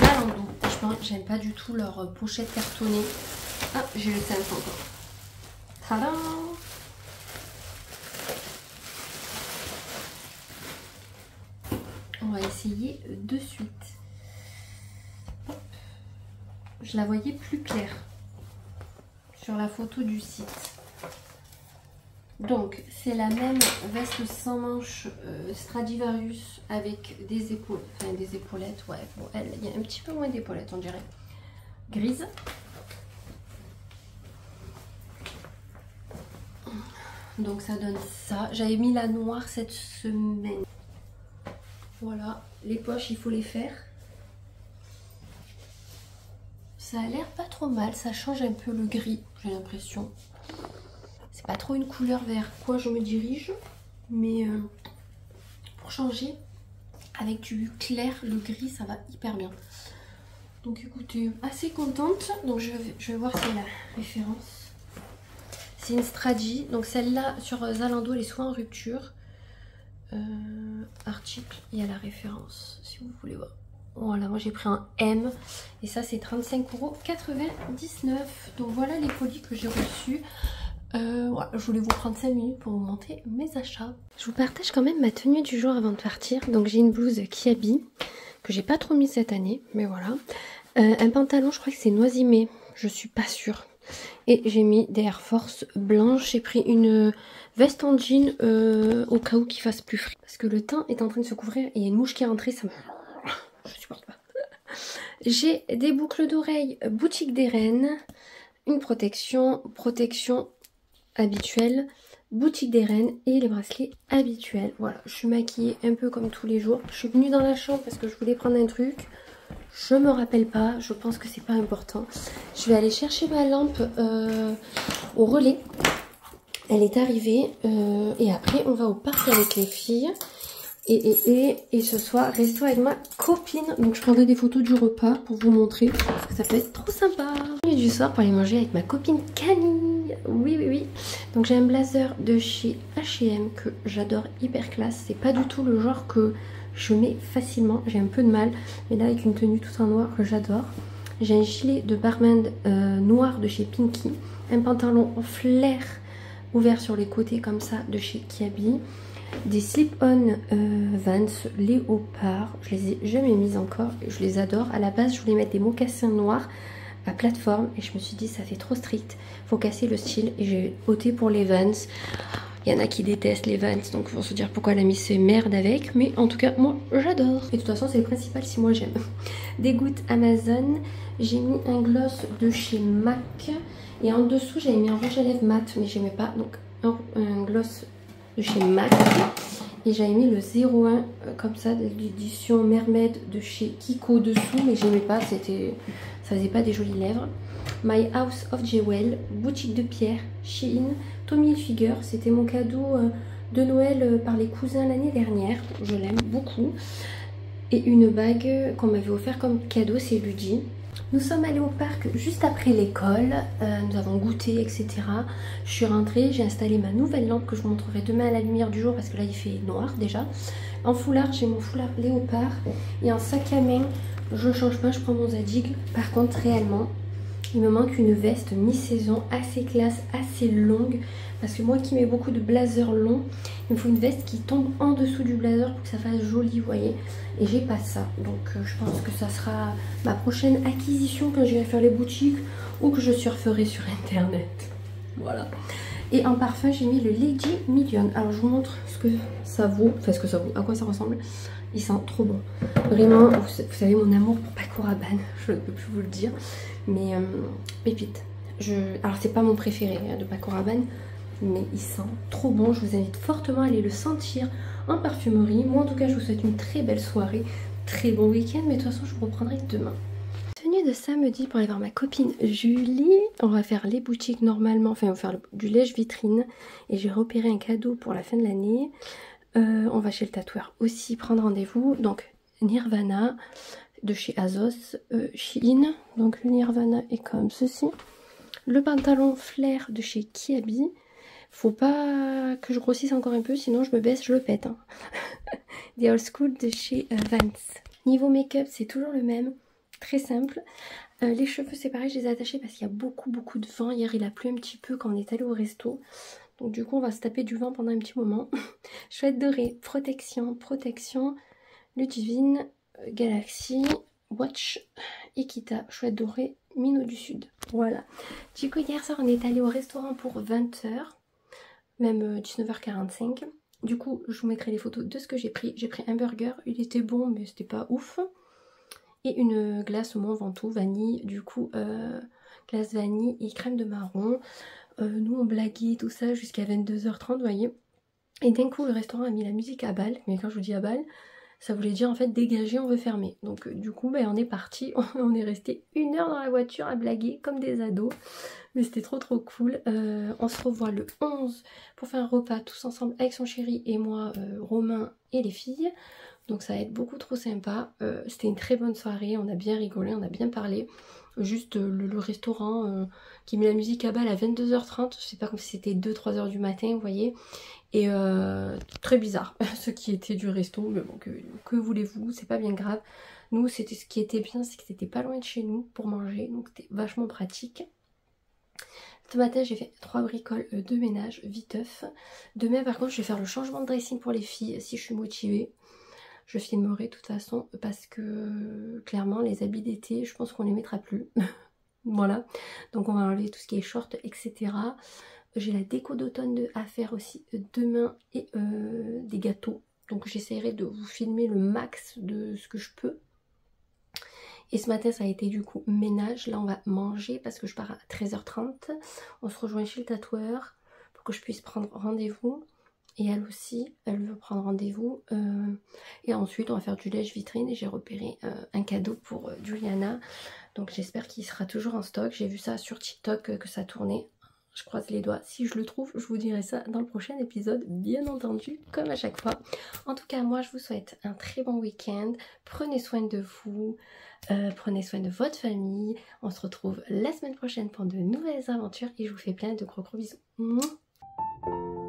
Zalando. Franchement, j'aime pas du tout leur pochette cartonnée. Ah, j'ai le 5 encore. Tadam! On va essayer de suite. Hop. Je la voyais plus claire sur la photo du site. Donc, c'est la même veste sans manches Stradivarius avec des épaules, enfin des épaulettes. Ouais, bon, elle, il y a un petit peu moins d'épaulettes, on dirait. Grise. Donc, ça donne ça. J'avais mis la noire cette semaine. Voilà, les poches, il faut les faire. Ça a l'air pas trop mal, ça change un peu le gris, j'ai l'impression. C'est pas trop une couleur vers quoi je me dirige, mais pour changer, avec du clair, le gris, ça va hyper bien. Donc écoutez, assez contente. Donc je vais voir si elle a la référence. C'est une Stradi, donc celle-là sur Zalando, elle est souvent en rupture. Article, il y a la référence, si vous voulez voir. Voilà, moi j'ai pris un M et ça c'est 35,99 €. Donc voilà les colis que j'ai reçus. Voilà, je voulais vous prendre 5 minutes pour vous montrer mes achats. Je vous partage quand même ma tenue du jour avant de partir. Donc j'ai une blouse Kiabi que j'ai pas trop mis cette année, mais voilà. Un pantalon, je crois que c'est Noisy-May, je suis pas sûre. Et j'ai mis des Air Force blanches. J'ai pris une veste en jean au cas où qu'il fasse plus frais. Parce que le temps est en train de se couvrir et il y a une mouche qui est rentrée, ça me... Je supporte pas. J'ai des boucles d'oreilles Boutique des Reines. Une protection habituelle. Boutique des Reines et les bracelets habituels. Voilà, je suis maquillée un peu comme tous les jours. Je suis venue dans la chambre parce que je voulais prendre un truc. Je me rappelle pas, je pense que c'est pas important. Je vais aller chercher ma lampe au relais. Elle est arrivée et après on va au parc avec les filles. Et ce soir, resto avec ma copine. Donc je prendrai des photos du repas pour vous montrer. Parce que ça peut être trop sympa. Et du soir pour aller manger avec ma copine Camille. Oui, oui, oui. Donc j'ai un blazer de chez H&M que j'adore, hyper classe. C'est pas du tout le genre que je mets facilement. J'ai un peu de mal. Mais là avec une tenue tout en noir que j'adore. J'ai un gilet de barman noir de chez Pinky. Un pantalon en flair ouvert sur les côtés comme ça de chez Kiabi. Des slip-on Vans léopard, je les ai jamais mises encore, je les adore. À la base je voulais mettre des mocassins noirs à plateforme et je me suis dit ça fait trop strict, faut casser le style et j'ai opté pour les Vans. Il y en a qui détestent les Vans donc il faut se dire pourquoi elle a mis ces merdes avec, mais en tout cas moi j'adore. Et de toute façon c'est le principal si moi j'aime. Des gouttes Amazon, j'ai mis un gloss de chez MAC et en dessous j'avais mis un rouge à lèvres mat mais j'aimais pas, donc un gloss de chez MAC et j'avais mis le 01 comme ça de l'édition Mermaid de chez Kiko dessous mais j'aimais pas, ça faisait pas des jolies lèvres. My House of Jewel, boutique de pierre, Shein, Tommy Hilfiger, c'était mon cadeau de Noël par les cousins l'année dernière, je l'aime beaucoup. Et une bague qu'on m'avait offert comme cadeau, c'est Ludi. Nous sommes allés au parc juste après l'école, nous avons goûté, etc. Je suis rentrée, j'ai installé ma nouvelle lampe que je vous montrerai demain à la lumière du jour parce que là il fait noir déjà. En foulard, j'ai mon foulard léopard et en sac à main, je change pas, je prends mon Zadig. Par contre, réellement, il me manque une veste mi-saison assez classe, assez longue. Parce que moi qui mets beaucoup de blazers longs, il me faut une veste qui tombe en dessous du blazer pour que ça fasse joli, vous voyez. Et j'ai pas ça. Donc je pense que ça sera ma prochaine acquisition quand j'irai faire les boutiques ou que je surferai sur internet. Voilà. Et en parfum, j'ai mis le Lady Million. Alors je vous montre ce que ça vaut, enfin ce que ça vaut, à quoi ça ressemble. Il sent trop bon. Vraiment, vous savez mon amour pour Paco Rabanne, je ne peux plus vous le dire. Mais pépite. Alors c'est pas mon préféré hein, de Paco Rabanne, mais il sent trop bon. Je vous invite fortement à aller le sentir en parfumerie. Moi en tout cas je vous souhaite une très belle soirée, très bon week-end, mais de toute façon je vous reprendrai demain. Tenue de samedi pour aller voir ma copine Julie. On va faire les boutiques normalement, enfin on va faire du lèche-vitrine et j'ai repéré un cadeau pour la fin de l'année. On va chez le tatoueur aussi prendre rendez-vous. Donc Nirvana de chez Azos, Shein. Donc le Nirvana est comme ceci. Le pantalon flair de chez Kiabi. Faut pas que je grossisse encore un peu, sinon je me baisse, je le pète. Hein. Des Old School de chez Vans. Niveau make-up, c'est toujours le même. Très simple. Les cheveux, c'est pareil, je les ai attachés parce qu'il y a beaucoup de vent. Hier, il a plu un petit peu quand on est allé au resto. Donc du coup, on va se taper du vent pendant un petit moment. Chouette dorée, protection, Ludivine, Galaxy, Watch, Ikita, chouette dorée, Mino du Sud. Voilà. Du coup, hier soir, on est allé au restaurant pour 20 h, même 19h45. Du coup, je vous mettrai les photos de ce que j'ai pris. J'ai pris un burger, il était bon, mais c'était pas ouf. Et une glace au Mont Ventoux, vanille, du coup, glace vanille et crème de marron. Nous, on blaguait tout ça jusqu'à 22h30, vous voyez. Et d'un coup, le restaurant a mis la musique à balle. Mais quand je vous dis à balle, ça voulait dire en fait dégager, on veut fermer. Donc du coup, ben, on est parti. On est resté 1 heure dans la voiture à blaguer comme des ados. Mais c'était trop cool. On se revoit le 11 pour faire un repas tous ensemble avec son chéri et moi, Romain et les filles. Donc ça va être beaucoup trop sympa. C'était une très bonne soirée, on a bien rigolé, on a bien parlé. Juste le restaurant qui met la musique à balle à 22h30, c'est pas comme si c'était 2-3 h du matin, vous voyez. Et très bizarre, ceux qui étaient du resto, mais bon, que voulez-vous, c'est pas bien grave. Nous, ce qui était bien, c'est que c'était pas loin de chez nous pour manger, donc c'était vachement pratique. Ce matin, j'ai fait 3 bricoles de ménage, viteuf. Demain, par contre, je vais faire le changement de dressing pour les filles si je suis motivée. Je filmerai de toute façon parce que clairement les habits d'été je pense qu'on les mettra plus. Voilà, donc on va enlever tout ce qui est short, etc. J'ai la déco d'automne à faire aussi demain et des gâteaux. Donc j'essaierai de vous filmer le max de ce que je peux. Et ce matin ça a été du coup ménage. Là on va manger parce que je pars à 13h30. On se rejoint chez le tatoueur pour que je puisse prendre rendez-vous. et elle aussi, elle veut prendre rendez-vous. Et ensuite, on va faire du lèche-vitrine et j'ai repéré un cadeau pour Juliana. Donc j'espère qu'il sera toujours en stock. J'ai vu ça sur TikTok que ça tournait. Je croise les doigts. Si je le trouve, je vous dirai ça dans le prochain épisode, bien entendu, comme à chaque fois. En tout cas, moi, je vous souhaite un très bon week-end. Prenez soin de vous, prenez soin de votre famille. On se retrouve la semaine prochaine pour de nouvelles aventures et je vous fais plein de gros bisous. Mouah.